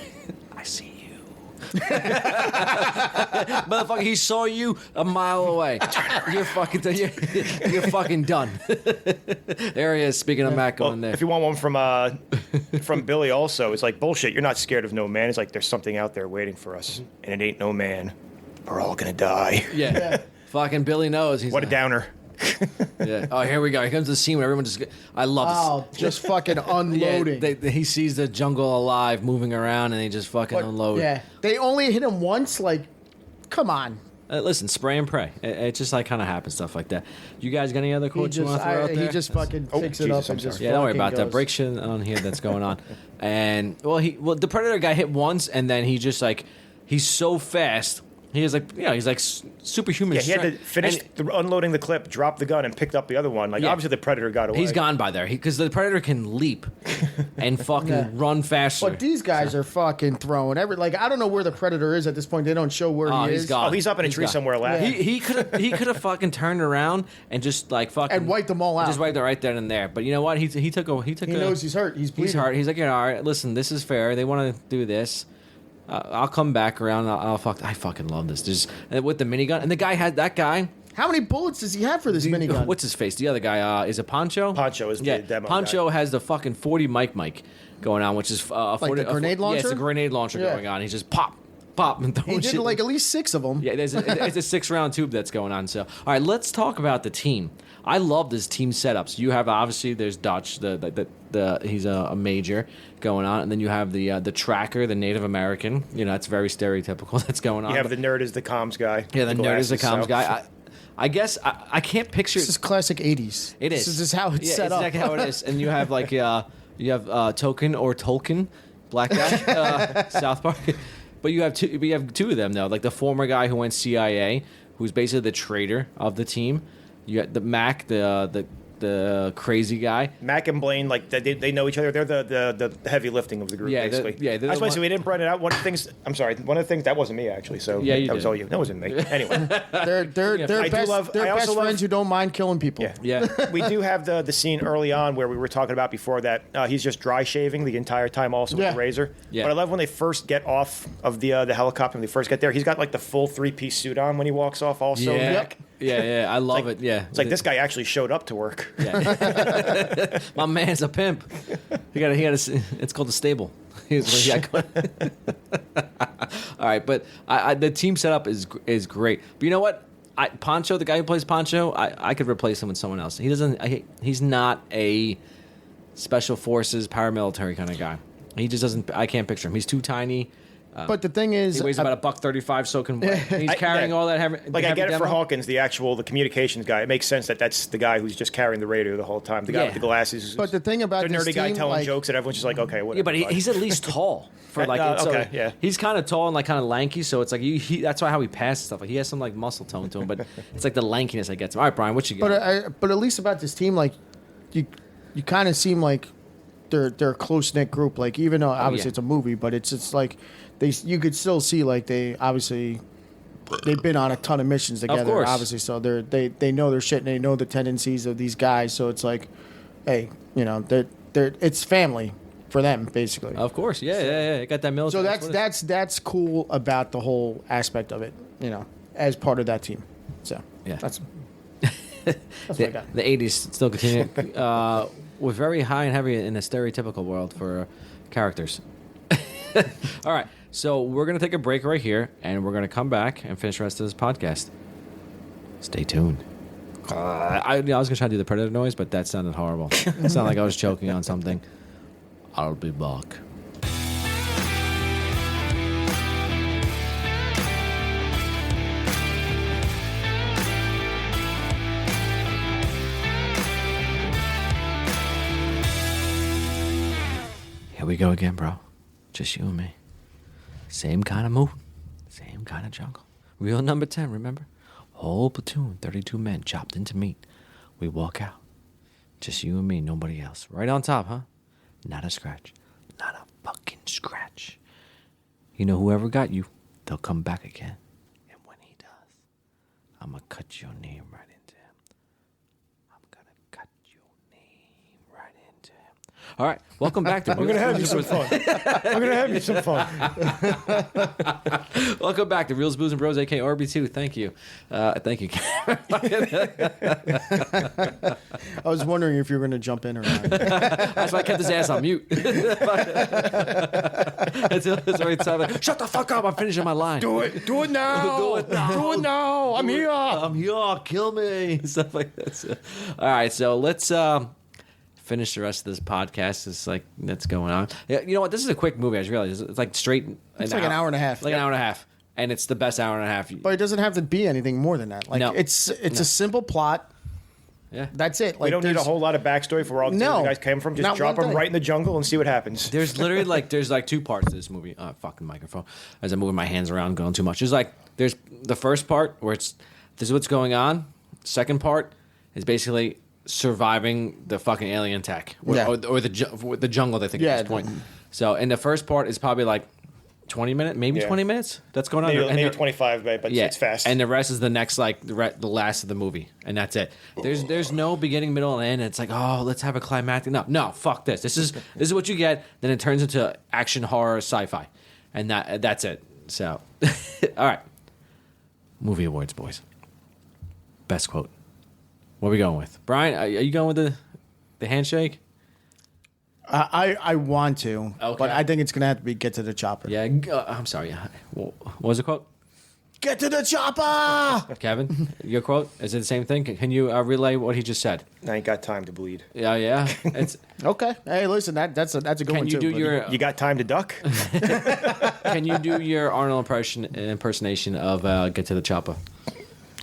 I see you. Motherfucker, he saw you a mile away. You're fucking done. There he is, speaking of Mac going there. If you want one from Billy also, it's like, bullshit, you're not scared of no man. It's like, there's something out there waiting for us, and it ain't no man. We're all gonna die. Yeah. Fucking Billy knows. He's What a like, downer. Yeah. Oh, here we go. Here comes the scene where everyone just. I love Oh, just fucking unloading. Yeah, he sees the jungle alive, moving around, and they just fucking But, unload. Yeah. They only hit him once. Like, come on. Listen, spray and pray. It just like kind of happens, stuff like that. You guys got any other He quotes you want just, to throw out there? he just fucking picks it Jesus, up and I'm just. sorry. Yeah, don't worry fucking about that. goes. Break shit on here that's going on. And the Predator got hit once, and then he just like he's so fast. He is like, he's like superhuman. Yeah, he had to strength. finish unloading the clip, drop the gun, and picked up the other one. Like, Yeah. obviously, the Predator got away. He's gone by there because the Predator can leap and fucking Yeah. run faster. But these guys are fucking throwing I don't know where the Predator is at this point. They don't show where he he's is. gone. Oh, he's up in a tree gone. somewhere laughing. He could have fucking turned around and just like fucking And wiped them all out. Just wiped it right then and there. But you know what? He took He knows he's hurt. He's bleeding. He's hurt. He's like, all right, listen, this is fair. They want to do this. I'll come back around. I fucking love this. Just with the minigun, and the guy had that guy. How many bullets does he have for this minigun? What's his face? The other guy is it Poncho? Poncho is the demo Poncho guy. has the fucking 40 mic going on, which is 40, the grenade Yeah, it's launcher? a grenade launcher Yeah. going on. He's just pop, and throwing He did shit. like at least 6 of them. Yeah, it's a 6-round tube that's going on. So, all right, let's talk about the team. I love this team setups. You have obviously there's Dutch, he's a major going on, and then you have the tracker, the Native American. That's very stereotypical. That's going on. You have the nerd is the comms guy. yeah, the nerd is the glasses, comms so- guy. I guess I can't picture. This is classic 80s. It is. This is how it's set up. Exactly how it is. And you have like you have Token or Tolkien, black guy, South Park. But you have two of them though. Like the former guy who went CIA, who's basically the traitor of the team. You got the Mac, the crazy guy. Mac and Blaine, like they know each other. They're the heavy lifting of the group, Yeah, basically. they're the That's why one- so we didn't bring it out. One of the things. I'm sorry. One of the things that wasn't me actually. So Yeah, you that was did. all you. That wasn't me. Anyway, They're I do best, love- they're I best also love- friends who don't mind killing people. yeah. Yeah. We do have the scene early on where we were talking about before that he's just dry shaving the entire time, also with Yeah. the razor. Yeah. But I love when they first get off of the helicopter. When they first get there, he's got like the full 3-piece suit on when he walks off. Also, Yeah. Mac. Yeah. I love it. Yeah. It's like this guy actually showed up to work. Yeah. My man's a pimp. He got it's called the stable. All right, but the team setup is great. But you know what? Poncho, the guy who plays Poncho, I could replace him with someone else. He's not a special forces paramilitary kind of guy. He just doesn't. I can't picture him. He's too tiny. But the thing is, He weighs about $135, soaking wet. He's carrying all that heavy. Like I heavy get it for demo. Hawkins, the communications guy. It makes sense that that's the guy who's just carrying the radio the whole time. The guy Yeah. with the glasses. But the thing about the this nerdy guy team, telling like- jokes, and everyone's just like, okay, whatever. Yeah, but bud. he's at least tall for like. okay, yeah. He's kind of tall and like kind of lanky, so it's like that's why how he passes stuff. Like he has some like muscle tone to him, but it's like the lankiness that gets him. All right, Brian, what you got? but at least about this team, like you kind of seem like they're a close knit group. Like even though obviously yeah. it's a movie, but it's like you could still see like they obviously they've been on a ton of missions together, course. obviously. So they know their shit and they know the tendencies of these guys. So it's like, hey, you know, it's family for them basically. Of course, yeah. Got that military. So that's cool about the whole aspect of it, you know, as part of that team. So Yeah. that's what I got. The 80s still continue. We're very high and heavy in a stereotypical world for characters. All right, so we're going to take a break right here, and we're going to come back and finish the rest of this podcast. Stay tuned. I was going to try to do the Predator noise, but that sounded horrible. It sounded like I was choking on something. I'll be back. Here we go again, bro. Just you and me. Same kind of mood. Same kind of jungle. Reel number 10, remember? Whole platoon, 32 men chopped into meat. We walk out. Just you and me, nobody else. Right on top, huh? Not a scratch. Not a fucking scratch. You know, whoever got you, they'll come back again. And when he does, I'm going to cut your name right into him. I'm going to cut your name right into him. All right, welcome back to I'm going to have you some fun. I'm going to have you some fun. Welcome back to Reels, Booze, and Bros, a.k.a. RB2. Thank you. Thank you. I was wondering if you were going to jump in or not. That's why I kept his ass on mute. It's right time. Shut the fuck up. I'm finishing my line. Do it now. Do it now. Do it now. I'm here. I'm here. Kill me. Stuff like that. All right, so let's finish the rest of this podcast. It's like that's going on. Yeah, you know what? This is a quick movie. I just realized it's like straight. It's like an hour and a half. Like an hour and a half, and it's the best hour and a half. But it doesn't have to be anything more than that. Like No. it's a simple plot. Yeah, That's it. Like We don't need a whole lot of backstory for where all the No. guys came from. Just Not drop one them thing. right in the jungle and see what happens. There's literally like two parts to this movie. Fucking microphone. As I'm moving my hands around, going too much. There's the first part where this is what's going on. Second part is basically surviving the fucking alien attack or the jungle. They think at this point. So, and the first part is probably like 20 minutes, maybe 20 minutes. That's going on. Maybe 25, but it's fast. And the rest is the next, like the last of the movie, and that's it. There's no beginning, middle, and end. It's like, oh, let's have a climactic. No, fuck this. This is what you get. Then it turns into action, horror, sci-fi, and that's it. So, all right, movie awards, boys. Best quote. What are we going with, Brian? Are you going with the handshake? I want to, Okay. but I think it's gonna have to be get to the chopper. Yeah, I'm sorry. What was the quote? Get to the chopper. Kevin, your quote, is it the same thing? Can you relay what he just said? I ain't got time to bleed. Yeah. It's Okay. Hey, listen, that's a good can one you too. do buddy. your You got time to duck? can you do your Arnold impersonation of Get to the Chopper?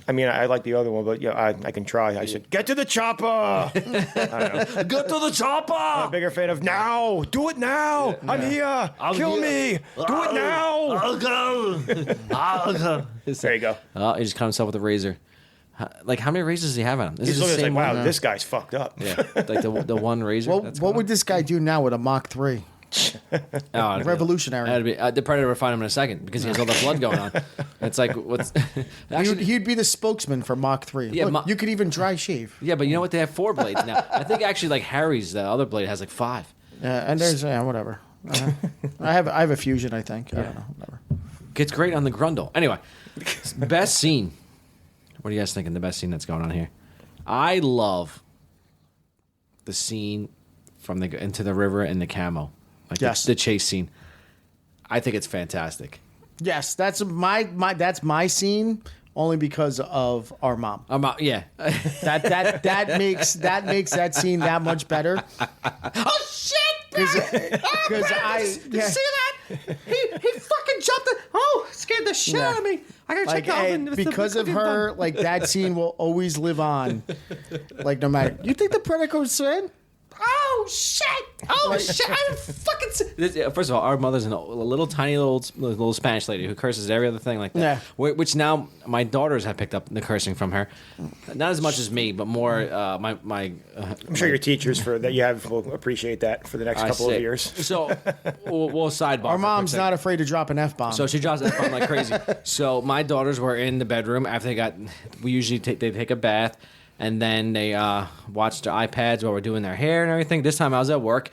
I mean, I like the other one, but yeah, I can try. I said, get to the chopper. I don't know. Get to the chopper. I'm a bigger fan of now. Do it now. I'm here. Kill me. Do it now. I'll go. There you go. He just cut himself with a razor. Like, how many razors does he have on him? This He's is the looking same like, wow, one. this guy's fucked up. Yeah, like the one razor. What would this guy do now with a Mach 3? Revolutionary. The Predator would find him in a second because he has all the blood going on. It's like what's actually. He'd be the spokesman for Mach 3. Yeah, Look, you could even dry shave. Yeah, but you know what? They have 4 blades now. I think actually, like Harry's, the other blade has like 5. And there's whatever. I have a fusion. I think. I don't know. Whatever. Gets great on the grundle. Anyway, best scene. What are you guys thinking? The best scene that's going on here? I love the scene from the into the river and the camo. Like Yes. the chase scene. I think it's fantastic. Yes, that's my scene only because of our mom. Yeah. That makes that scene that much better. Oh shit! Because I see that? He fucking jumped. Scared the shit out of me. I gotta check out. because of her, like that scene will always live on. Like no matter. You think the Predator said? oh shit, oh shit, I'm fucking. First of all, our mother's a little tiny little Spanish lady who curses every other thing like that. Yeah. Which now my daughters have picked up the cursing from her, not as much as me, but more my. I'm sure your teachers for that you have will appreciate that for the next couple of years. So we'll sidebar. Our mom's not afraid to drop an F-bomb. So she drops F-bomb like crazy. So my daughters were in the bedroom after we usually they take a bath, and then they watch their iPads while we're doing their hair and everything. This time I was at work,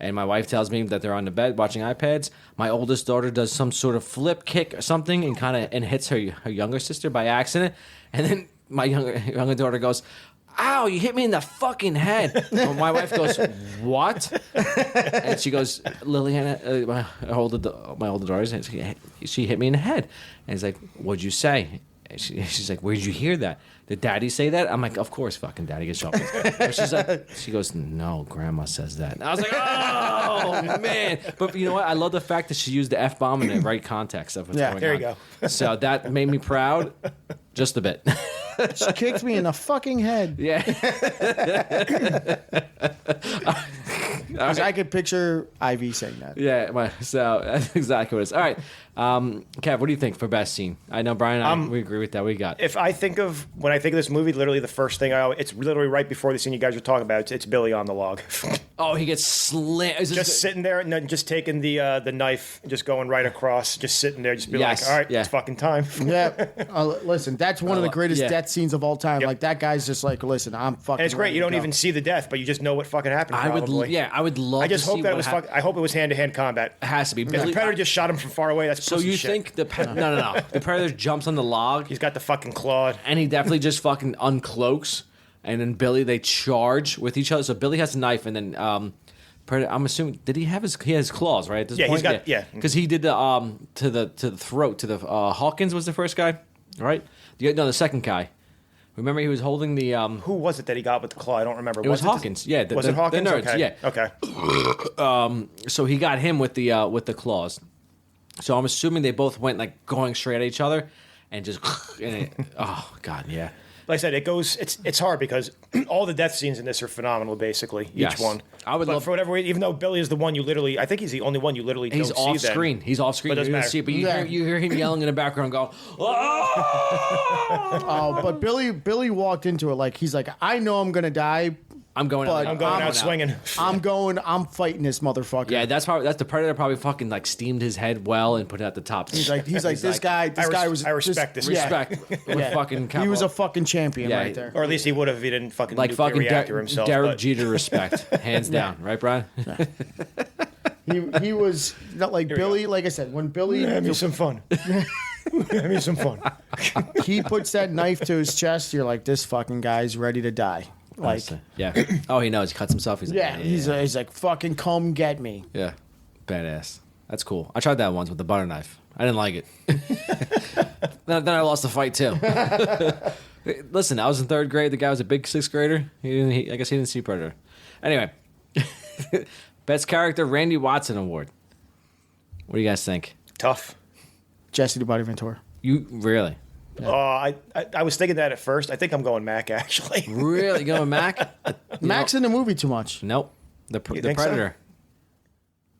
and my wife tells me that they're on the bed watching iPads. My oldest daughter does some sort of flip kick or something and hits her younger sister by accident, and then my younger daughter goes, "Ow, you hit me in the fucking head." Well, my wife goes, "What?" And she goes, "Liliana, my older daughter, she hit me in the head." And he's like, "What'd you say?" And she's like, "Where'd you hear that? Did Daddy say that?" I'm like, "Of course, fucking Daddy gets shocked." She goes, "No, Grandma says that." And I was like, "Oh man!" But you know what? I love the fact that she used the F-bomb in the right context of what's going on. There you go. So that made me proud, just a bit. She kicked me in the fucking head. Yeah. Because I could picture Ivy saying that. Yeah, so that's exactly what it is. All right, Kev, what do you think for best scene? I know Brian and I, we agree with that. We got. When I think of this movie, literally the first thing it's literally right before the scene you guys were talking about. It's Billy on the log. Oh, he gets slammed. Just sitting there and then just taking the knife, and just going right across, just sitting there, just be Yes, like, all right, yeah. it's fucking time. Yeah. Listen, that's one of the greatest yeah. death scenes of all time. Yep. Like, that guy's just like, listen, I'm fucking. And it's great. ready You to don't go. even see the death, but you just know what fucking happened. I would love. I just to hope see that it what was. hap- I hope it was hand-to-hand combat. It has to be. If the Predator just shot him from far away, that's So pussy you shit. think no? The Predator jumps on the log, He's got the fucking claw. and he definitely just fucking uncloaks, and then Billy they charge with each other. So Billy has a knife, and then Predator. I'm assuming did he have his claws right at this Yeah, point? he's got yeah. Because he did the to the throat to the Hawkins was the first guy, right? The second guy. Remember he was holding the Who was it that he got with the claw? I don't remember. It was Hawkins. Yeah, was it Hawkins? The nerds, okay. yeah. Okay. So he got him with the claws. So I'm assuming they both went like going straight at each other, and just oh god, yeah. Like I said, it's hard because all the death scenes in this are phenomenal, basically. Each Yes. one. I would but love- for whatever reason, even though Billy is the one I think he's the only one you literally He's don't see off screen. He's off screen. But it doesn't You don't matter. see it, but Yeah. you hear him yelling in the background, going, "Oh!" Oh, but Billy walked into it like, he's like, I know I'm going to die. I'm going. But I'm going out swinging. I'm fighting this motherfucker. Yeah, that's the Predator probably fucking like steamed his head well and put it at the top. He's like, this guy was. I respect this guy. respect with Yeah. fucking. He was a fucking champion Yeah. right there. Or at least he would have if he didn't fucking like nuclear fucking reactor himself. Derek but- Jeter respect, hands down, right, Brian? He was not like Billy. Like I said, when Billy Have me some fun. Have me some fun. he puts that knife to his chest, you're like, this fucking guy's ready to die. Like, Yeah. Oh, he knows. He cuts himself. He's like, yeah, he's like, fucking come get me. yeah, badass. That's cool. I tried that once with the butter knife. I didn't like it. then I lost the fight too. Listen, I was in third grade. The guy was a big sixth grader. I guess he didn't see Predator. Anyway, best character Randy Watson award. What do you guys think? Tough. Jesse the Body Ventura. You really, I was thinking that at first. I think I'm going Mac actually. really going Mac? Max in the movie too much. Nope. The think so? Predator.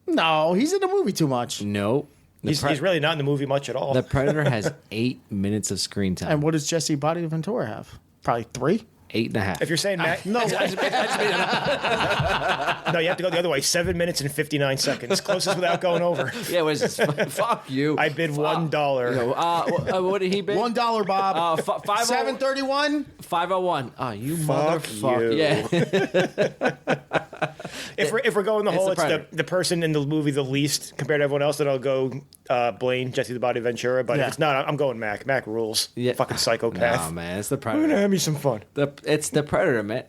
No, he's in the movie too much. Nope. He's really not in the movie much at all. The Predator has 8 minutes of screen time. And what does Jesse Body Ventura have? Probably 3. 8.5. If you're saying Mac, No, no, you have to go the other way. 7 minutes and 59 seconds. Closest without going over. Yeah, it was fuck you. I bid $1. You know, what did he bid? $1, Bob. 501. 731. 501. Oh, you Fuck motherfucker. you. Yeah. If we're going the whole, the it's Predator. the person in the movie the least compared to everyone else, then I'll go Blaine, Jesse the Body Ventura. But Yeah. if it's not, I'm going Mac. Mac rules. Yeah. Fucking psychopath. No, man, it's the I'm gonna Predator. have me some fun. It's the Predator, man.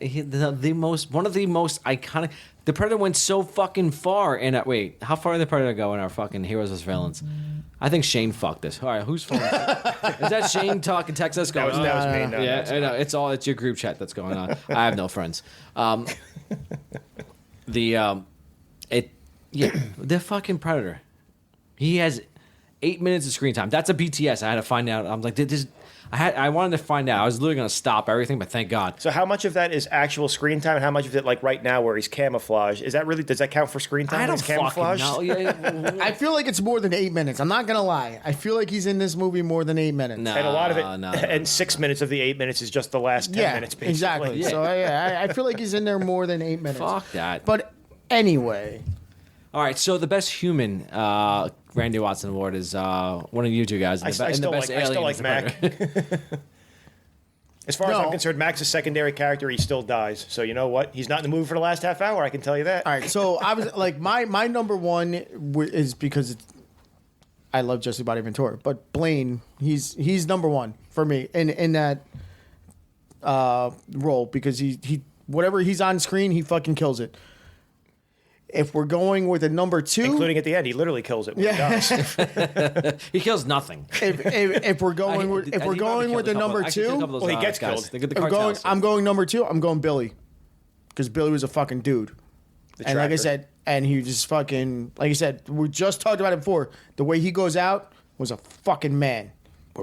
One of the most iconic. The Predator went so fucking far. And wait, how far did the Predator go in our fucking Heroes vs Villains? I think Shane fucked this. All right, whose phone is it? Is that Shane talking Texas? That was me. No, Yeah, that's I know. It's your group chat that's going on. I have no friends. The fucking Predator. He has 8 minutes of screen time. That's a BTS. I had to find out. I'm like, I wanted to find out. I was literally going to stop everything, but thank God. So how much of that is actual screen time, and how much of it, like right now, where he's camouflaged? Is that really? Does that count for screen time? I don't He's camouflaged? fucking know. Yeah, I feel like it's more than 8 minutes. I'm not gonna lie. I feel like he's in this movie more than 8 minutes. No. And a lot of it, No. and 6 minutes of the 8 minutes is just the last 10 minutes, basically. exactly. Yeah. So I feel like he's in there more than 8 minutes. Fuck that. But anyway, All right, so the best human Randy Watson award is one of you two guys. I still like Mac. As far as I'm concerned, Mac's a secondary character. He still dies. So you know what? He's not in the movie for the last half hour. I can tell you that. all right. So I was like, my number one is because I love Jesse Body Ventura, but Blaine, he's number one for me in that role because he whatever he's on screen, he fucking kills it. If we're going with a number two, Including at the end, he literally kills it when he dies. He kills nothing. if we're going with the number two, Well, he gets killed. I'm going number two. I'm going Billy because Billy was a fucking dude. And like I tracker. said, and he just fucking, like I said, we just talked about it before. The way he goes out was a fucking man.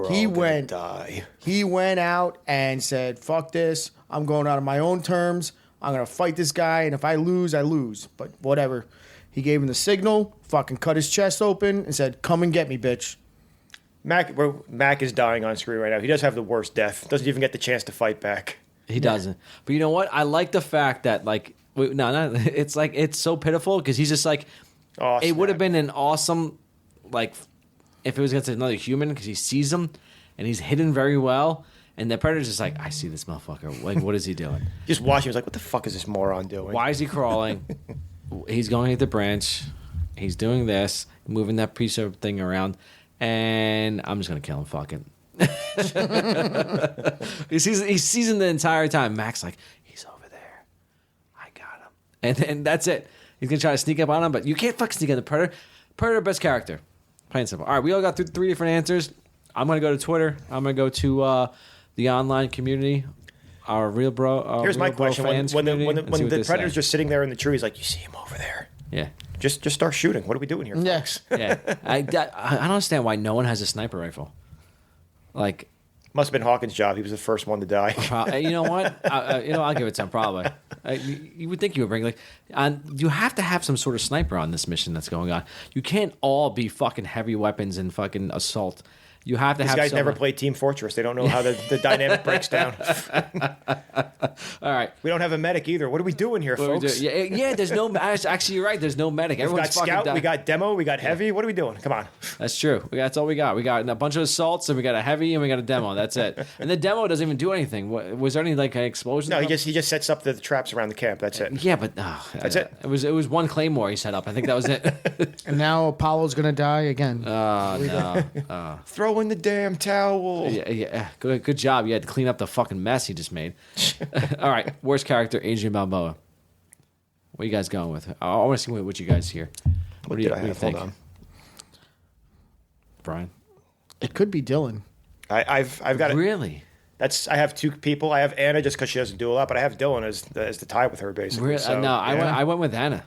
He went out and said, "Fuck this! I'm going out on my own terms. I'm gonna fight this guy, and if I lose, I lose." But whatever. He gave him the signal. Fucking cut his chest open and said, "Come and get me, bitch." Mac is dying on screen right now. He does have the worst death. Doesn't even get the chance to fight back. He doesn't. But you know what? I like the fact that it's like it's so pitiful because he's just like, Oh, it would have snap. been an awesome like if it was against another human because he sees him and he's hidden very well. And the predator's just like, I see this motherfucker. Like, what is he doing? Just watching, he was like, "What the fuck is this moron doing?" Why is he crawling? He's going at the branch. He's doing this, moving that piece of thing around, and I'm just gonna kill him. Fuck it. He's seasoned the entire time. Mac's like, he's over there. I got him, and then that's it. He's gonna try to sneak up on him, but you can't fucking sneak on the predator. Predator, best character. Plain and simple. All right, we all got through 3 different answers. I'm gonna go to Twitter. I'm gonna go to the online community, our Reel Bro. Here's my Real Bro question: When fans the community, and see what they predator's say. just sitting there in the tree, he's like, "You see him over there? Yeah. Just start shooting. What are we doing here, folks?" Yeah, I don't understand why no one has a sniper rifle. Like, Must have been Hawkins' job. He was the first one to die. you know what? I'll give it to him probably. You would think you would bring you have to have some sort of sniper on this mission that's going on. You can't all be fucking heavy weapons and fucking assault. You have to These have. guys never someone- played Team Fortress. They don't know how the dynamic breaks down. All right. We don't have a medic either. What are we doing here, What do we folks? do? Yeah. There's no. Actually, you're right. There's no medic. We've got Everyone's fucking scout, dead. we got demo, we got heavy. What are we doing? Come on. That's true. That's all we got. We got a bunch of assaults, and we got a heavy, and we got a demo. That's it. And the demo doesn't even do anything. Was there any like explosion? No, he just sets up the traps around the camp. That's it. Yeah, but That's it. It was one claymore he set up. I think that was it. And now Apollo's gonna die again. No. Throw in the damn towel. Yeah. Good job. You had to clean up the fucking mess he just made. All right. Worst character, Adrian Balboa. What are you guys going with? I want to see what you guys hear. What do you Hold think, on. Brian? It could be Dylan. I've got it. Really? I have 2 people. I have Anna just because she doesn't do a lot, but I have Dylan as the tie with her basically. Really? So, No, yeah. I went with Anna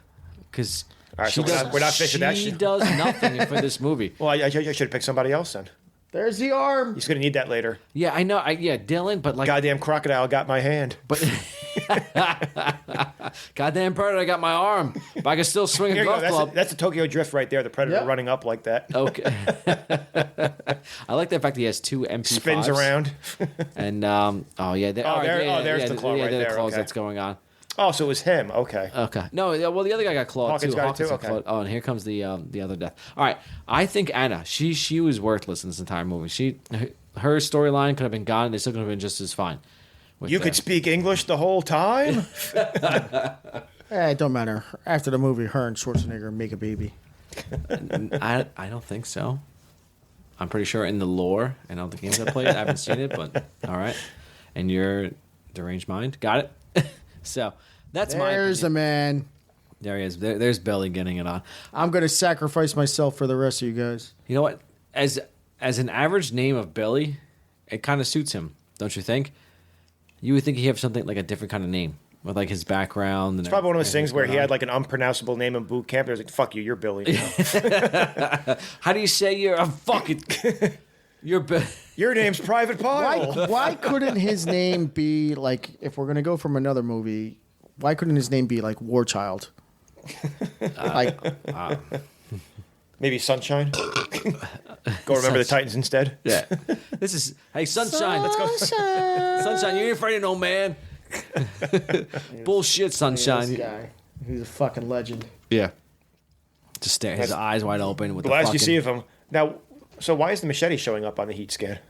because All right, so we're not fishing that she shit. does nothing for this movie. Well, I should have picked somebody else then. There's the arm. He's gonna need that later. Yeah, I know. Dylan, but like, Goddamn crocodile got my hand. but goddamn predator, I got my arm, but I can still swing Here a you go. golf club. That's the Tokyo Drift right there. The predator Yep. running up like that. Okay. I like the fact that he has 2 MP5s. Spins around. And all right, there's the claw right there, claws okay. that's going on. Oh, so it was him. Okay. Okay. No, well, the other guy got clawed Hawkins too. got it Hawkins too? got Okay. clawed. Oh, and here comes the other death. All right, I think Anna. She was worthless in this entire movie. Her storyline could have been gone. They still could have been just as fine. with You the- could speak English the whole time? It don't matter. After the movie, her and Schwarzenegger make a baby. I don't think so. I'm pretty sure in the lore and all the games I played, I haven't seen it, but all right. And your deranged mind, got it. So that's my. There's the opinion. man. There he is. There's Billy getting it on. I'm gonna sacrifice myself for the rest of you guys. You know what? As an average name of Billy, it kind of suits him, don't you think? You would think he'd have something like a different kind of name with like his background. It's probably one of those things where he had like an unpronounceable name in boot camp. It was like, fuck you, you're Billy. Now. How do you say you're a fucking? Your name's Private Pile. Why couldn't his name be like, if we're gonna go from another movie, why couldn't his name be like War Child? Like Maybe Sunshine. Go remember the Titans instead. Yeah. This is Sunshine. Let's go. Sunshine, you ain't afraid of no man. Bullshit, Sunshine. this guy, he's a fucking legend. Yeah. Just stare, his eyes wide open with Glad the you see of him now. So why is the machete showing up on the heat scan?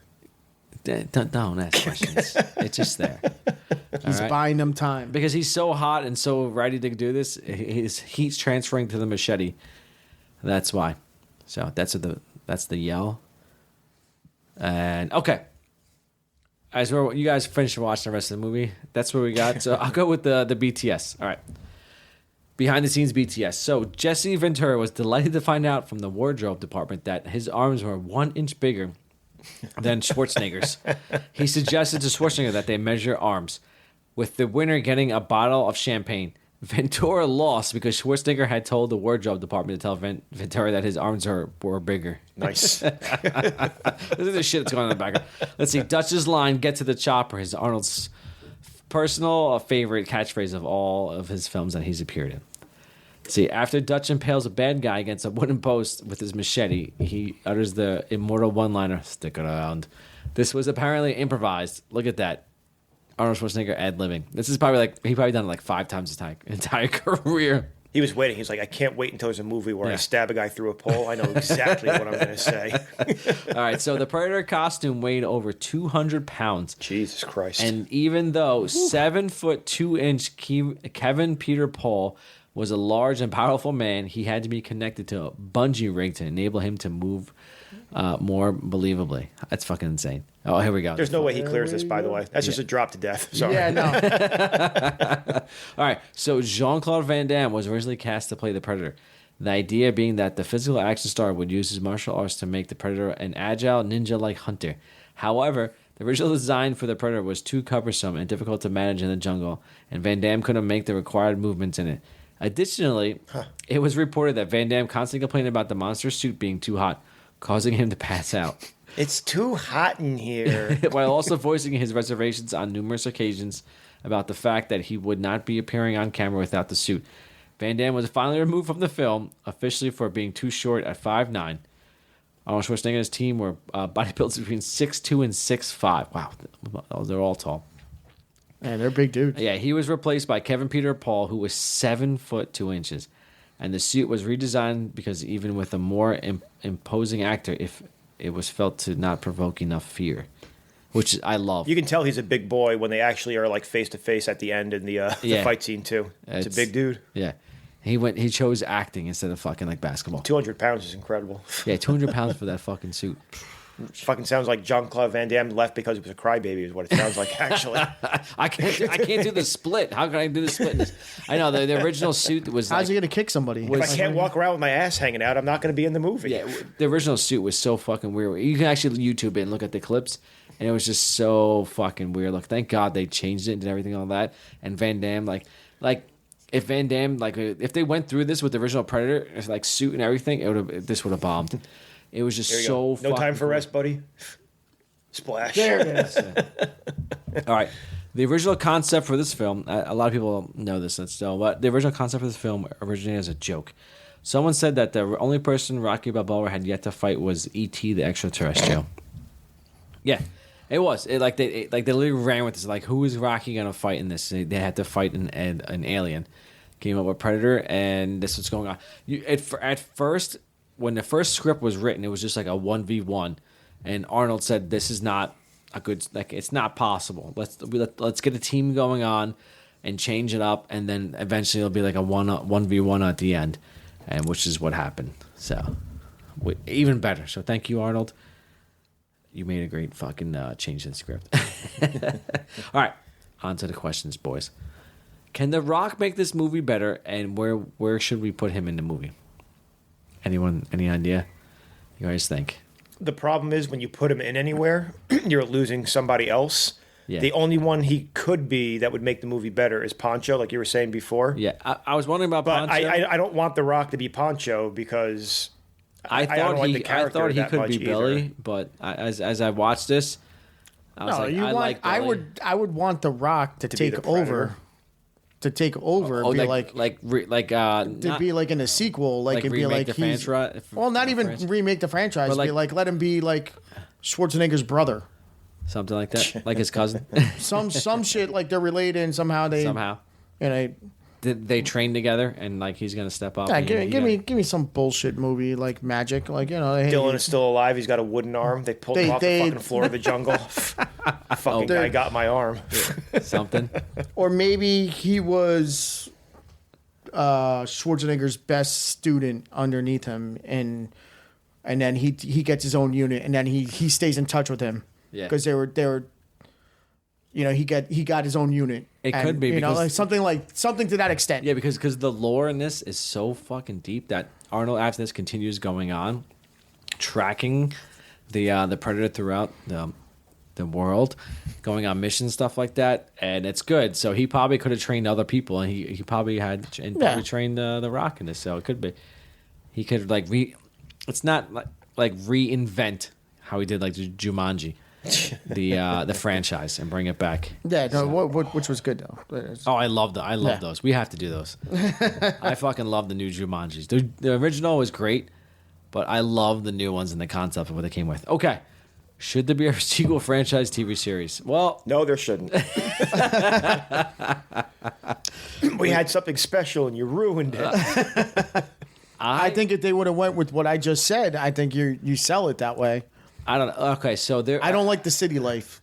Don't ask questions. It's just there. He's buying them time. Because he's so hot and so ready to do this, his heat's transferring to the machete. That's why. So that's the yell. And okay. As you guys finished watching the rest of the movie, that's what we got. So I'll go with the BTS. All right. Behind the scenes BTS. So Jesse Ventura was delighted to find out from the wardrobe department that his arms were 1 inch bigger than Schwarzenegger's. He suggested to Schwarzenegger that they measure arms, with the winner getting a bottle of champagne. Ventura lost because Schwarzenegger had told the wardrobe department to tell Ventura that his arms were bigger. Nice. This is the shit that's going on in the background. Let's see. Dutch's line, "Get to the chopper," is Arnold's personal favorite catchphrase of all of his films that he's appeared in. See, after Dutch impales a bad guy against a wooden post with his machete, he utters the immortal one-liner, "Stick around." This was apparently improvised. Look at that. Arnold Schwarzenegger ad-libbing. This is probably he probably done it like 5 times his entire career. He was waiting. He's like, I can't wait until there's a movie where I stab a guy through a pole. I know exactly what I'm going to say. All right, so the Predator costume weighed over 200 pounds. Jesus Christ. And even though 7'2" Kevin Peter Paul was a large and powerful man, he had to be connected to a bungee rig to enable him to move more believably. That's fucking insane. Oh, here we go. There's no way he clears this, by the way. That's just a drop to death. Sorry. Yeah, no. All right, so Jean-Claude Van Damme was originally cast to play the Predator. The idea being that the physical action star would use his martial arts to make the Predator an agile, ninja-like hunter. However, the original design for the Predator was too cumbersome and difficult to manage in the jungle, and Van Damme couldn't make the required movements in it. Additionally, it was reported that Van Damme constantly complained about the monster suit being too hot, causing him to pass out. It's too hot in here. While also voicing his reservations on numerous occasions about the fact that he would not be appearing on camera without the suit. Van Damme was finally removed from the film, officially for being too short at 5'9". Arnold Schwarzenegger and his team were bodybuilders between 6'2" and 6'5". Wow, they're all tall. Man, they're big dudes. Yeah, he was replaced by Kevin Peter Paul, who was 7'2", and the suit was redesigned because even with a more imposing actor, if it was felt to not provoke enough fear, which I love. You can tell he's a big boy when they actually are like face to face at the end in the fight scene too. It's a big dude. Yeah, he chose acting instead of fucking like basketball. 200 pounds is incredible. Yeah, 200 pounds for that fucking suit. Fucking sounds like Jean-Claude Van Damme left because he was a crybaby is what it sounds like, actually. I can't do the split. How can I do the split? I know the original suit was. How's he gonna kick somebody? If I can't walk around with my ass hanging out, I'm not going to be in the movie. Yeah, the original suit was so fucking weird. You can actually YouTube it and look at the clips, and it was just so fucking weird. Look, thank God they changed it and did everything all that. And Van Damme, like if Van Damme, if they went through this with the original Predator, like suit and everything, this would have bombed. It was just so no time for rest, buddy. Splash. There it is. All right. The original concept for this film, a lot of people know this still, but the original concept for this film originated as a joke. Someone said that the only person Rocky Balboa had yet to fight was E.T. the extraterrestrial. Yeah, it was. They literally ran with this. Like, who is Rocky gonna fight in this? They had to fight an alien. Came up with Predator, and this was going on. At first, when the first script was written, it was just like a 1v1, and Arnold said, "This is not a good. Like, it's not possible. Let's get a team going on, and change it up, and then eventually it'll be like a 1v1 at the end." And which is what happened. So, even better. So, thank you, Arnold. You made a great fucking change in the script. All right, on to the questions, boys. Can The Rock make this movie better, and where should we put him in the movie? Anyone, any idea? You guys think? The problem is when you put him in anywhere, you're losing somebody else. Yeah. The only one he could be that would make the movie better is Poncho, like you were saying before. Yeah, I was wondering about But Poncho. I don't want The Rock to be Poncho because I don't thought like he the character he that could much be either. Billy, but as I watched this, I was No, like, you I want. like Billy. I would want The Rock to be take the Predator. over. To take over, Oh, and be to to be like in a sequel, like and be remake like the he's franchise. well, not even remake the franchise. But Be like let him be like Schwarzenegger's brother. something like that, like his cousin. Some shit like they're related and somehow they Somehow they train together, and like he's gonna step up. Yeah, and give me some bullshit movie like Magic, like hey, Dylan is still alive. He's got a wooden arm. They pulled him off the fucking floor of the jungle. Fucking guy got my arm. something. or maybe he was Schwarzenegger's best student underneath him, and then he gets his own unit, and then he stays in touch with him. Yeah. Because they were. He got his own unit. It could be because- something to that extent. Yeah, because the lore in this is so fucking deep that Arnold after this continues going on, tracking the Predator throughout the world, going on missions, stuff like that, and it's good. So he probably could have trained other people, and he probably had probably trained the Rock in this. So it could be he could it's not like reinvent how he did like the Jumanji. The franchise and bring it back. Yeah, no, which was good though. Oh, I love those. We have to do those. I fucking love the new Jumanjis. The original was great, but I love the new ones and the concept of what they came with. Okay, should there be a sequel franchise TV series? Well, No, there shouldn't. We had something special and you ruined it. I think if they would have went with what I just said, I think you sell it that way. I don't know. Okay, so there. I don't like the city life.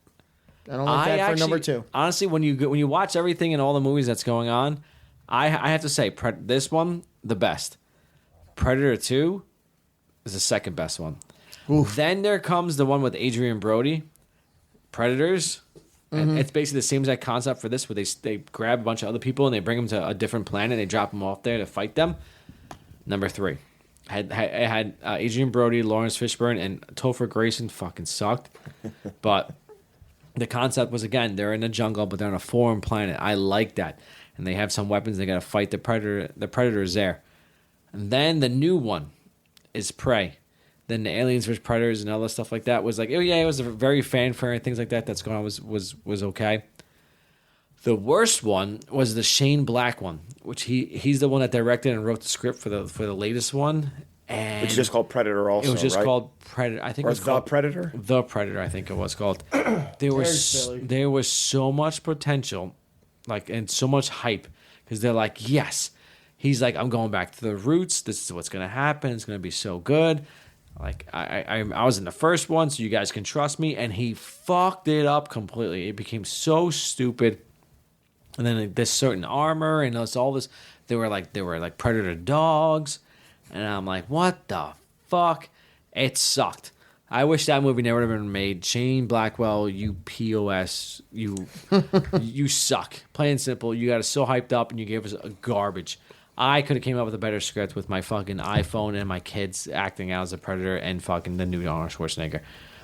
I don't like that for number 2. Honestly, when you watch everything in all the movies that's going on, I have to say this one the best. Predator 2 is the second best one. Oof. Then there comes the one with Adrian Brody, Predators. And it's basically the same exact concept for this, where they grab a bunch of other people and they bring them to a different planet and they drop them off there to fight them. Number 3. It had Adrian Brody, Lawrence Fishburne, and Topher Grayson fucking sucked. But the concept was, again, they're in the jungle, but they're on a foreign planet. I like that. And they have some weapons. They got to fight the predator. The predator's there. And then the new one is Prey. Then the Aliens vs. Predators and all that stuff like that was like, oh yeah, it was a very fanfare and things like that. That's going on was okay. The worst one was the Shane Black one, which he's the one that directed and wrote the script for the latest one. And Which is just called Predator also, it was just right? called Predator. I think Or it was The called Predator? The Predator, I think it was called. silly. There was so much potential, like, and so much hype, because they're like, yes. He's like, I'm going back to the roots. This is what's going to happen. It's going to be so good. Like, I was in the first one, so you guys can trust me. And he fucked it up completely. It became so stupid. And then this certain armor and all this. They were like predator dogs. And I'm like, what the fuck? It sucked. I wish that movie never would have been made. Shane Blackwell, you POS, you suck. Plain and simple. You got us so hyped up and you gave us a garbage. I could have came up with a better script with my fucking iPhone and my kids acting out as a predator and fucking the new Arnold Schwarzenegger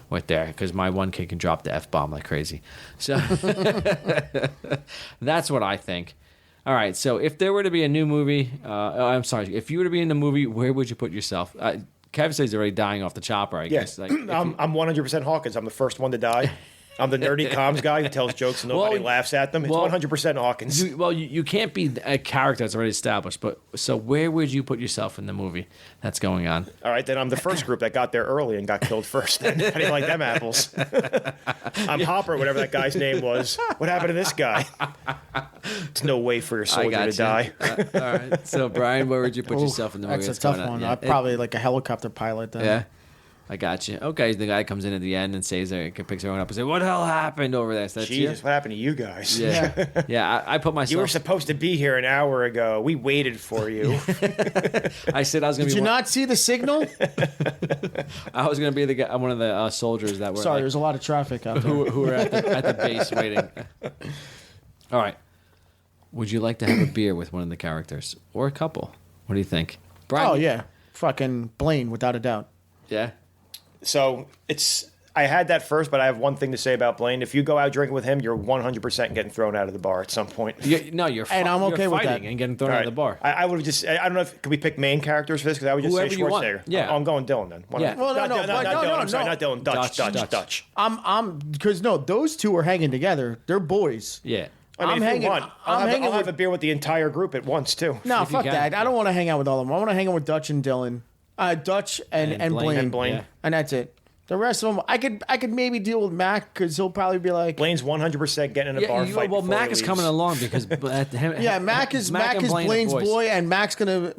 right there, because my one kid can drop the F-bomb like crazy. So that's what I think. All right, so if there were to be a new movie, I'm sorry, if you were to be in the movie, where would you put yourself? Kev says he's already dying off the chopper, I guess. Like, I'm 100% Hawkins. I'm the first one to die. I'm the nerdy comms guy who tells jokes and nobody laughs at them. It's 100% Hawkins. You can't be a character that's already established, but so where would you put yourself in the movie that's going on? All right, then I'm the first group that got there early and got killed first. How do you like them apples? I'm Hopper, whatever that guy's name was. What happened to this guy? It's no way for your soldier to die. All right, so Brian, where would you put yourself in the movie? That's a tough one. Yeah. I'd probably like a helicopter pilot then. Yeah. I got you. Okay, the guy comes in at the end and says, picks everyone up and says, "What the hell happened over there?" So that's Jesus, you? what happened to you guys? Yeah, yeah. I put myself. You were supposed to be here an hour ago. We waited for you. I said I was going to be. Did you not see the signal? I was going to be the guy, one of the soldiers that were. Sorry, there's a lot of traffic out there. who were at the base waiting. All right. Would you like to have a beer with one of the characters or a couple? What do you think, Brian? Oh yeah, fucking Blaine, without a doubt. Yeah. So it's I had that first, but I have one thing to say about Blaine. If you go out drinking with him, you're 100% getting thrown out of the bar at some point. You're And I'm okay you're with fighting that. and getting thrown All out of the bar. I would have just. I don't know if could we pick main characters for this because I would just Whoever say you want. Schwarzenegger. Yeah. I'm going Dylan then. Why Yeah. not? Well, no, not, no, not, but not no, Dylan. no, I'm sorry, no. not Dylan. Dutch. Dutch. I'm because no, those two are hanging together. They're boys. Yeah. I mean, I'm if hanging. you want, I'll hanging have a with. beer with the entire group at once too. No, If you fuck can. that. I don't want to hang out with all of them. I want to hang out with Dutch and Dylan, Dutch and Blaine. And Blaine. Yeah. And that's it. The rest of them, I could maybe deal with Mac because he'll probably be like, Blaine's 100% getting in a bar fight. well, before Mac he is leaves. coming along because yeah, Mac is and Blaine are Blaine's boys. boy, and Mac's gonna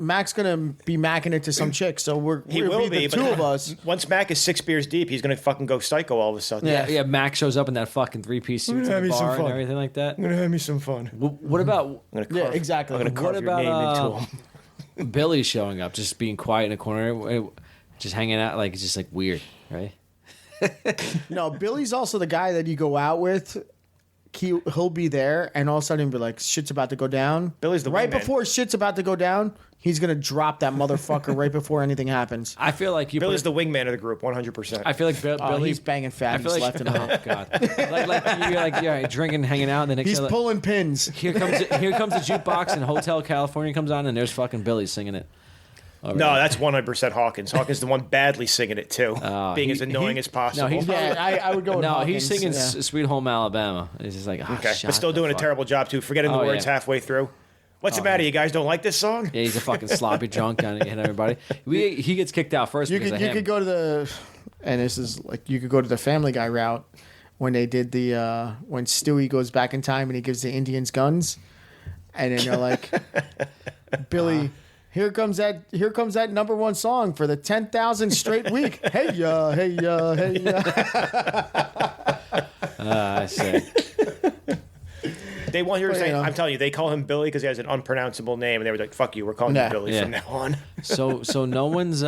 be macking it to some chick. So He we'll will be, the but two of us. Once Mac is 6 beers deep, he's gonna fucking go psycho all of a sudden. Yeah, Mac shows up in that fucking 3-piece suit to have the me some bar and fun. everything like that. I'm gonna have me some fun. What about I'm gonna Yeah, carve, exactly. I'm gonna What carve your about, name into him. Billy showing up, just being quiet in a corner, just hanging out, like it's just like weird, right? No, Billy's also the guy that you go out with. He'll be there, and all of a sudden be like, "Shit's about to go down." Billy's the right wingman. before shit's about to go down. He's gonna drop that motherfucker right before anything happens. I feel like you. Billy's the wingman of the group, 100%. I feel like Billy. He's banging I fatties feel like left and right. oh god, like you're drinking, hanging out, and the next He's thing, pulling pins. here comes the jukebox, and Hotel California comes on, and there's fucking Billy singing it. No, that's 100% Hawkins. Hawkins is the one badly singing it too, being as annoying as possible. he's- Yeah, I would go. With No, Hawkins. he's singing Yeah. Sweet Home Alabama. It's just like, okay, shut but still the doing a fuck. terrible job too, forgetting the Oh, words yeah. halfway through. What's the matter? You guys don't like this song? Yeah, he's a fucking sloppy drunk and hitting everybody. He gets kicked out first You because could of you him. could go to the, and this is like you could go to the Family Guy route when they did the when Stewie goes back in time and he gives the Indians guns, and then they're like, Billy. Here comes that number one song for the 10,000 straight week. Hey ya, hey ya, hey ya. I see. They want you to Well, say, you know. I'm telling you, they call him Billy because he has an unpronounceable name, and they were like, "Fuck you, we're calling Yeah. you Billy Yeah. from now on." So no one's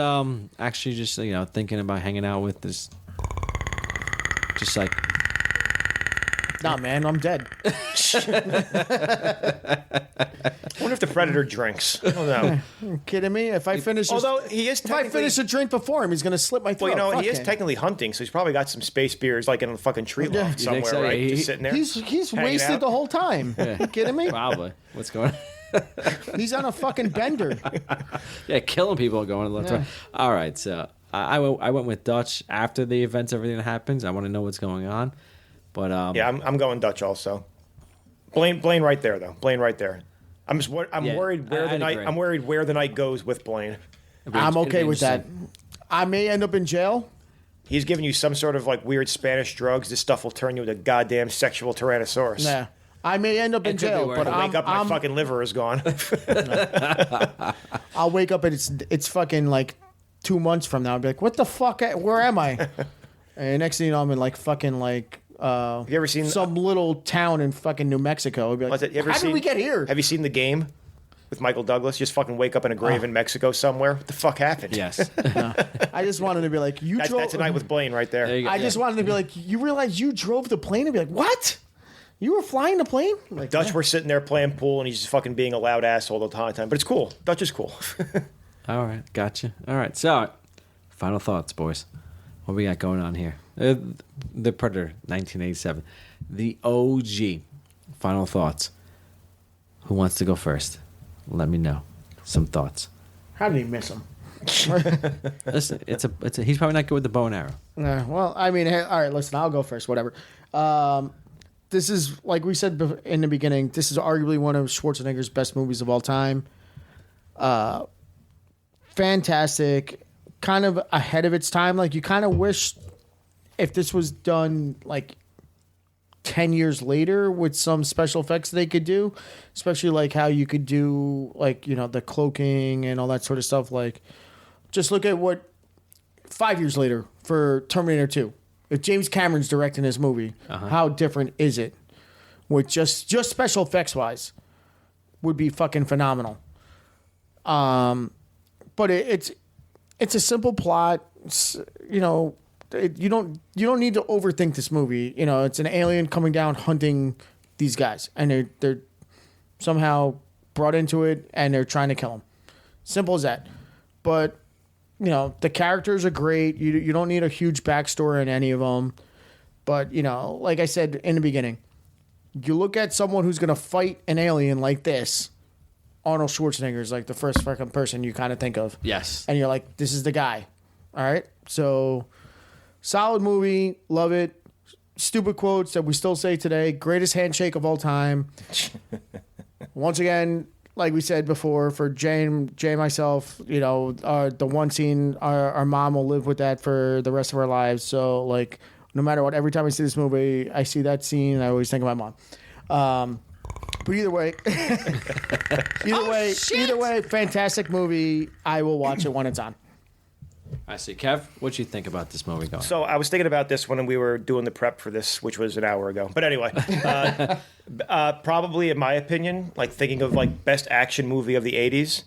actually just thinking about hanging out with this. Just like Nah, man, I'm dead. I wonder if the Predator drinks. I don't know. You kidding me? If I finish, Although he is if I technically, finish a drink before him, he's gonna slit my throat. well, you know, Fuck he is him. technically hunting, so he's probably got some space beers like in a fucking tree Yeah. loft You think somewhere, so? right? He- Just sitting there. He's hanging wasted out. the whole time. You kidding me? probably what's going on. He's on a fucking bender. Yeah, killing people going left. Yeah. Right. All right, so I went with Dutch after the events, everything that happens. I want to know what's going on, but Yeah, I'm going Dutch also. Blaine right there though. Blaine right there. I'm Yeah, worried where the I'd night. agree. I'm worried where the night goes with Blaine. I'm okay it'd be with that. interesting. I may end up in jail. He's giving you some sort of like weird Spanish drugs. This stuff will turn you into a goddamn sexual tyrannosaurus. Nah. I may end up in It could be jail, worse. but Wake up, my I'm fucking liver is gone. I'll wake up and it's fucking like 2 months from now. I'll be like, what the fuck? Where am I? And next thing you know, I'm in like fucking like Have you ever seen some little town in fucking New Mexico. I'll be like, What's it? You ever how seen, did we get here? Have you seen The Game with Michael Douglas? Just fucking wake up in a grave in Mexico somewhere. What the fuck happened? yes, I just wanted to be like, you drove. That's a night with Blaine right there. There you go. I just wanted to be like, you realize you drove the plane? And be like, what? You were flying the plane? Like, Dutch yeah. were sitting there playing pool, and he's just fucking being a loud asshole the whole time. But it's cool. Dutch is cool. All right, gotcha. All right, so final thoughts, boys. What we got going on here? The Predator, 1987, the OG. Final thoughts. Who wants to go first? Let me know some thoughts. How did he miss him? Listen, it's a. He's probably not good with the bow and arrow. Well, I mean, hey, all right, listen, I'll go first, whatever. This is, like we said in the beginning, this is arguably one of Schwarzenegger's best movies of all time. Fantastic. Kind of ahead of its time. Like, you kind of wish if this was done, like, 10 years later with some special effects they could do, especially, like, how you could do, like, you know, the cloaking and all that sort of stuff. Like, just look at what 5 years later for Terminator 2. If James Cameron's directing this movie, how different is it? With just special effects wise, would be fucking phenomenal. But it's a simple plot. It's, you know, you don't need to overthink this movie. You know, it's an alien coming down hunting these guys, and they're somehow brought into it, and they're trying to kill them. Simple as that. But the characters are great. You don't need a huge backstory in any of them. But, like I said in the beginning, you look at someone who's going to fight an alien like this, Arnold Schwarzenegger is like the first fucking person you kind of think of. Yes. And you're like, this is the guy. All right? So, solid movie. Love it. Stupid quotes that we still say today. Greatest handshake of all time. Once again, like we said before, for Jay and myself, the one scene, our mom will live with that for the rest of our lives. So, like, no matter what, every time I see this movie, I see that scene, I always think of my mom. But either way, either way, fantastic movie. I will watch it when it's on. I see. Kev, what you think about this movie going? So I was thinking about this when we were doing the prep for this, which was an hour ago. But anyway, probably in my opinion, like thinking of like best action movie of the 80s,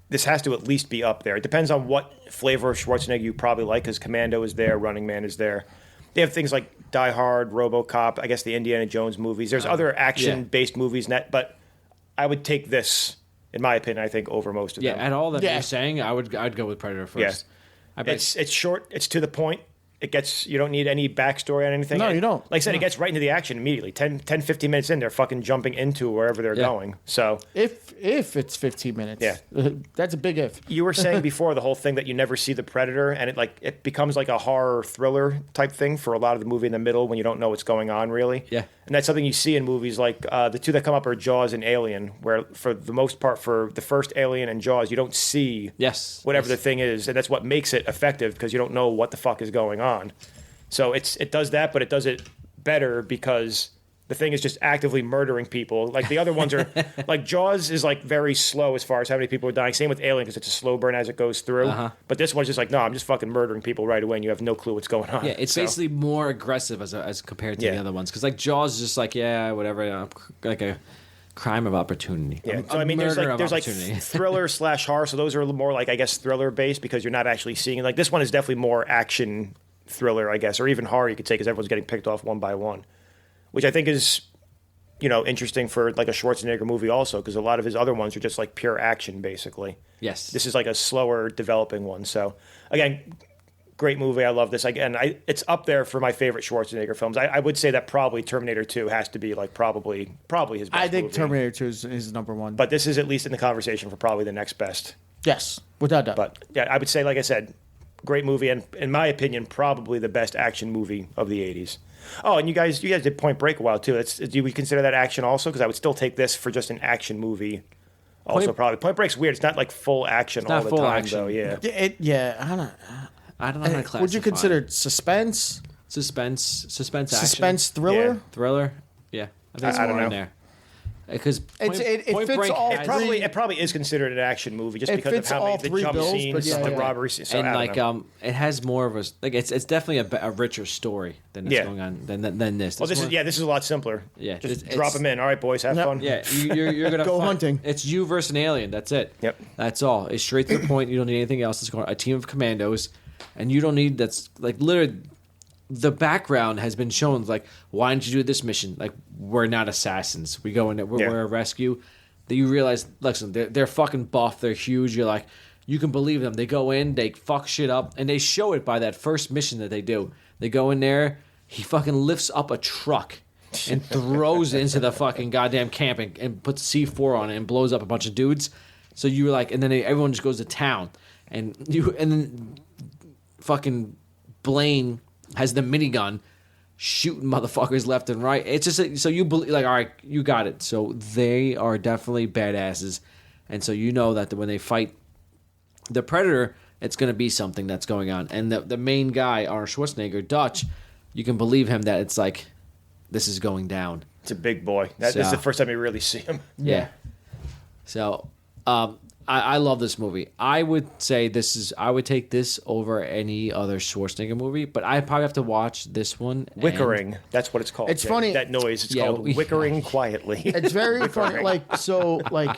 this has to at least be up there. It depends on what flavor of Schwarzenegger you probably like, because Commando is there, Running Man is there. They have things like Die Hard, RoboCop, I guess the Indiana Jones movies. There's other action-based movies, but I would take this, in my opinion, I think, over most of them. Yeah, at all that you're saying, I'd go with Predator first. Yeah. It's short, it's to the point. You don't need any backstory on anything. No, you don't. Like I said, it gets right into the action immediately. 10, 15 minutes in, they're fucking jumping into wherever they're going. So if it's 15 minutes, that's a big if. You were saying before the whole thing that you never see the Predator, and it becomes like a horror thriller type thing for a lot of the movie in the middle when you don't know what's going on really. Yeah, and that's something you see in movies like the two that come up are Jaws and Alien, where for the most part for the first Alien and Jaws you don't see whatever the thing is, and that's what makes it effective because you don't know what the fuck is going on. So it does that, but it does it better because the thing is just actively murdering people. Like the other ones are, like Jaws is like very slow as far as how many people are dying. Same with Alien because it's a slow burn as it goes through. But this one's just like, no, I'm just fucking murdering people right away, and you have no clue what's going on. Yeah, it's basically more aggressive as compared to the other ones. Because like Jaws is just like whatever, like a crime of opportunity. Yeah, so I mean, there's like thriller / horror. So those are more like I guess thriller based because you're not actually seeing it. Like this one is definitely more action thriller, I guess, or even horror you could say because everyone's getting picked off one by one, which I think is, interesting for like a Schwarzenegger movie also because a lot of his other ones are just like pure action basically. Yes. This is like a slower developing one. So again, great movie. I love this. Again, it's up there for my favorite Schwarzenegger films. I would say that probably Terminator 2 has to be like probably his best I think movie. Terminator 2 is number one. But this is at least in the conversation for probably the next best. Yes, without doubt. But yeah, I would say, like I said, great movie, and in my opinion, probably the best action movie of the 80s. Oh, and you guys did Point Break a while too. Do we consider that action also? Because I would still take this for just an action movie. Also, probably Point Break's weird. It's not like full action all the time, though. Yeah, I don't know how to classify. Would you consider it suspense? Suspense action. Suspense thriller? Yeah. Thriller? Yeah. I think it's I don't more in know. there. Because it fits all it probably is considered an action movie just It because of fits how all many the three jump bills, scenes, but yeah, the yeah. robbery scenes. So and I don't like know. it has more of it's definitely a richer story than that's going on than this. Well, this is a lot simpler. Yeah, just drop them in. All right, boys, have fun. Yeah, you're gonna Go hunting. It's you versus an alien. That's it. Yep. That's all. It's straight to the point. You don't need anything else. It's going a team of commandos, and you don't need that's like literally. The background has been shown. Like, why didn't you do this mission? Like, we're not assassins. We go in there. We're a rescue. That you realize, listen, they're fucking buff. They're huge. You're like, you can believe them. They go in, they fuck shit up, and they show it by that first mission that they do. They go in there. He fucking lifts up a truck and throws it into the fucking goddamn camp and puts C4 on it and blows up a bunch of dudes. So you were like, and then everyone just goes to town, and then fucking Blaine has the minigun shooting motherfuckers left and right. It's just so you believe, like, all right, you got it. So they are definitely badasses, and so you know that when they fight the Predator, it's going to be something that's going on. And the main guy, Arnold Schwarzenegger, Dutch, you can believe him that it's like this is going down. It's a big boy. This is the first time you really see him. Yeah. So I love this movie. I would say I would take this over any other Schwarzenegger movie, but I probably have to watch this one. Whickering. That's what it's called. It's funny. That noise. It's called whickering quietly. It's very funny. Like, so, like,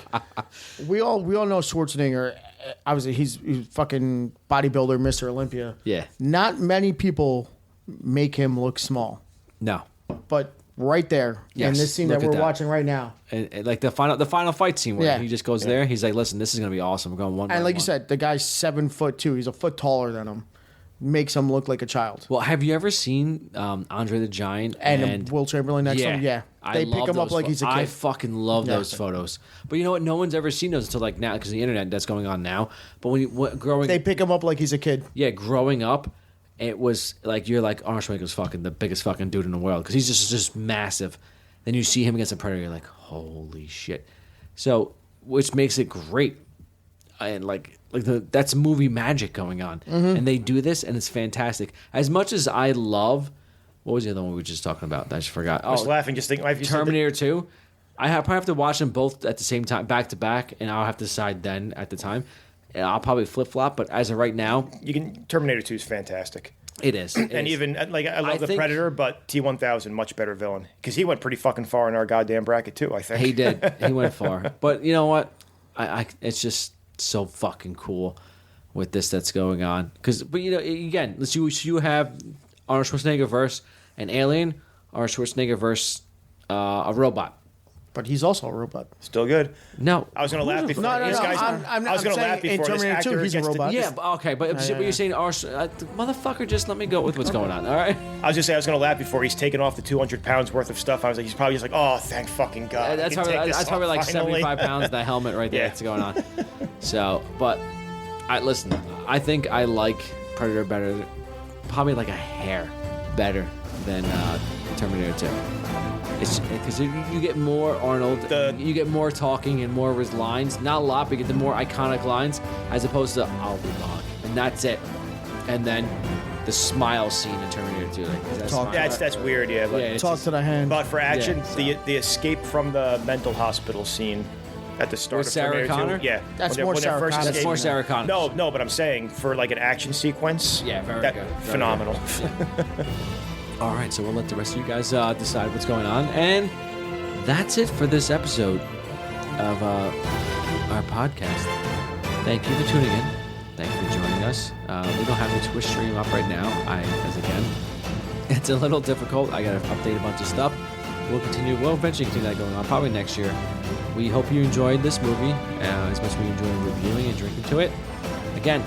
we all know Schwarzenegger. Obviously, he's fucking bodybuilder, Mr. Olympia. Yeah. Not many people make him look small. No. But right there in Yes, this scene look that at we're that. watching right now. And like the final fight scene where Yeah. he just goes there. He's like, "Listen, this is gonna be awesome. We're going one." And by like you one." said, the guy's 7'2". He's a foot taller than him. Makes him look like a child. Well, have you ever seen Andre the Giant And Will Chamberlain next to him? Yeah. I They pick love him up those like he's a I kid. fucking love Yeah. those photos. But you know what? No one's ever seen those until like now because the internet that's going on now. But growing, They pick him up like he's a kid. yeah, growing up, it was like you're like Arnold Schwarzenegger's fucking the biggest fucking dude in the world because he's just massive. Then you see him against a Predator, you're like, holy shit. So, which makes it great. And that's movie magic going on, and they do this, and it's fantastic. As much as I love, what was the other one we were just talking about? I just forgot. I was laughing just thinking. Terminator 2. Probably have to watch them both at the same time, back to back, and I'll have to decide then at the time. And I'll probably flip flop, but as of right now, Terminator 2 is fantastic. it is. And even like I love the think- Predator, but T-1000 much better villain because he went pretty fucking far in our goddamn bracket too. I think he did. He went far, but you know what? It's just so fucking cool with this that's going on. But you know, again, you have Arnold Schwarzenegger versus an alien, Arnold Schwarzenegger versus a robot. But he's also a robot. Still good. No, I was gonna laugh before. No, this guy's- I'm I was gonna saying laugh in before this Terminator 2, actor he's a gets to- robot. yeah, okay, but you're saying motherfucker, just let me go with what's going on. All right. I was just saying I was gonna laugh before he's taking off the 200 pounds worth of stuff. I was like, he's probably just like, oh, thank fucking God. That's I can take this that's probably off like finally. 75 pounds. That helmet right there Yeah. that's going on. So, but listen. I think I like Predator better, probably like a hair better than Terminator 2. It's because you get more Arnold, you get more talking and more of his lines. Not a lot, but you get the more iconic lines as opposed to "I'll be back," and that's it. And then the smile scene in Terminator 2. Like, that smile? That's weird, yeah. But, it's Talk just- to the hand. but for action, Yeah, the escape from the mental hospital scene at the start With of Sarah Terminator 2, Connor? yeah, That's when more they're Sarah first Connor. That's escaping- more Sarah Connor. No, but I'm saying for like an action sequence, Yeah, very that, good. Very phenomenal. All right, so we'll let the rest of you guys decide what's going on. And that's it for this episode of our podcast. Thank you for tuning in. Thank you for joining us. We don't have the Twitch stream up right now, because again, it's a little difficult. I got to update a bunch of stuff. We'll eventually continue that going on, probably next year. We hope you enjoyed this movie as much as we enjoyed reviewing and drinking to it. Again,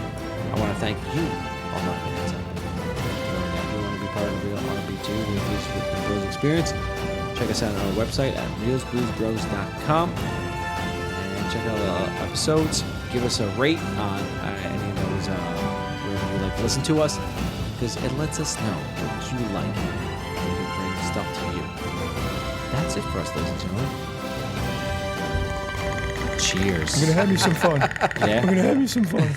I want to thank you, all my fans out there. If you want to be part of the Reel RB2, Real Bros Experience, check us out on our website at reelsbluesbros.com and check out the episodes. Give us a rate on any of those wherever you like to listen to us, because it lets us know what you like and we can bring stuff to you. That's it for us, ladies and gentlemen. Cheers. I'm gonna have you some fun. Yeah? I'm gonna have you some fun.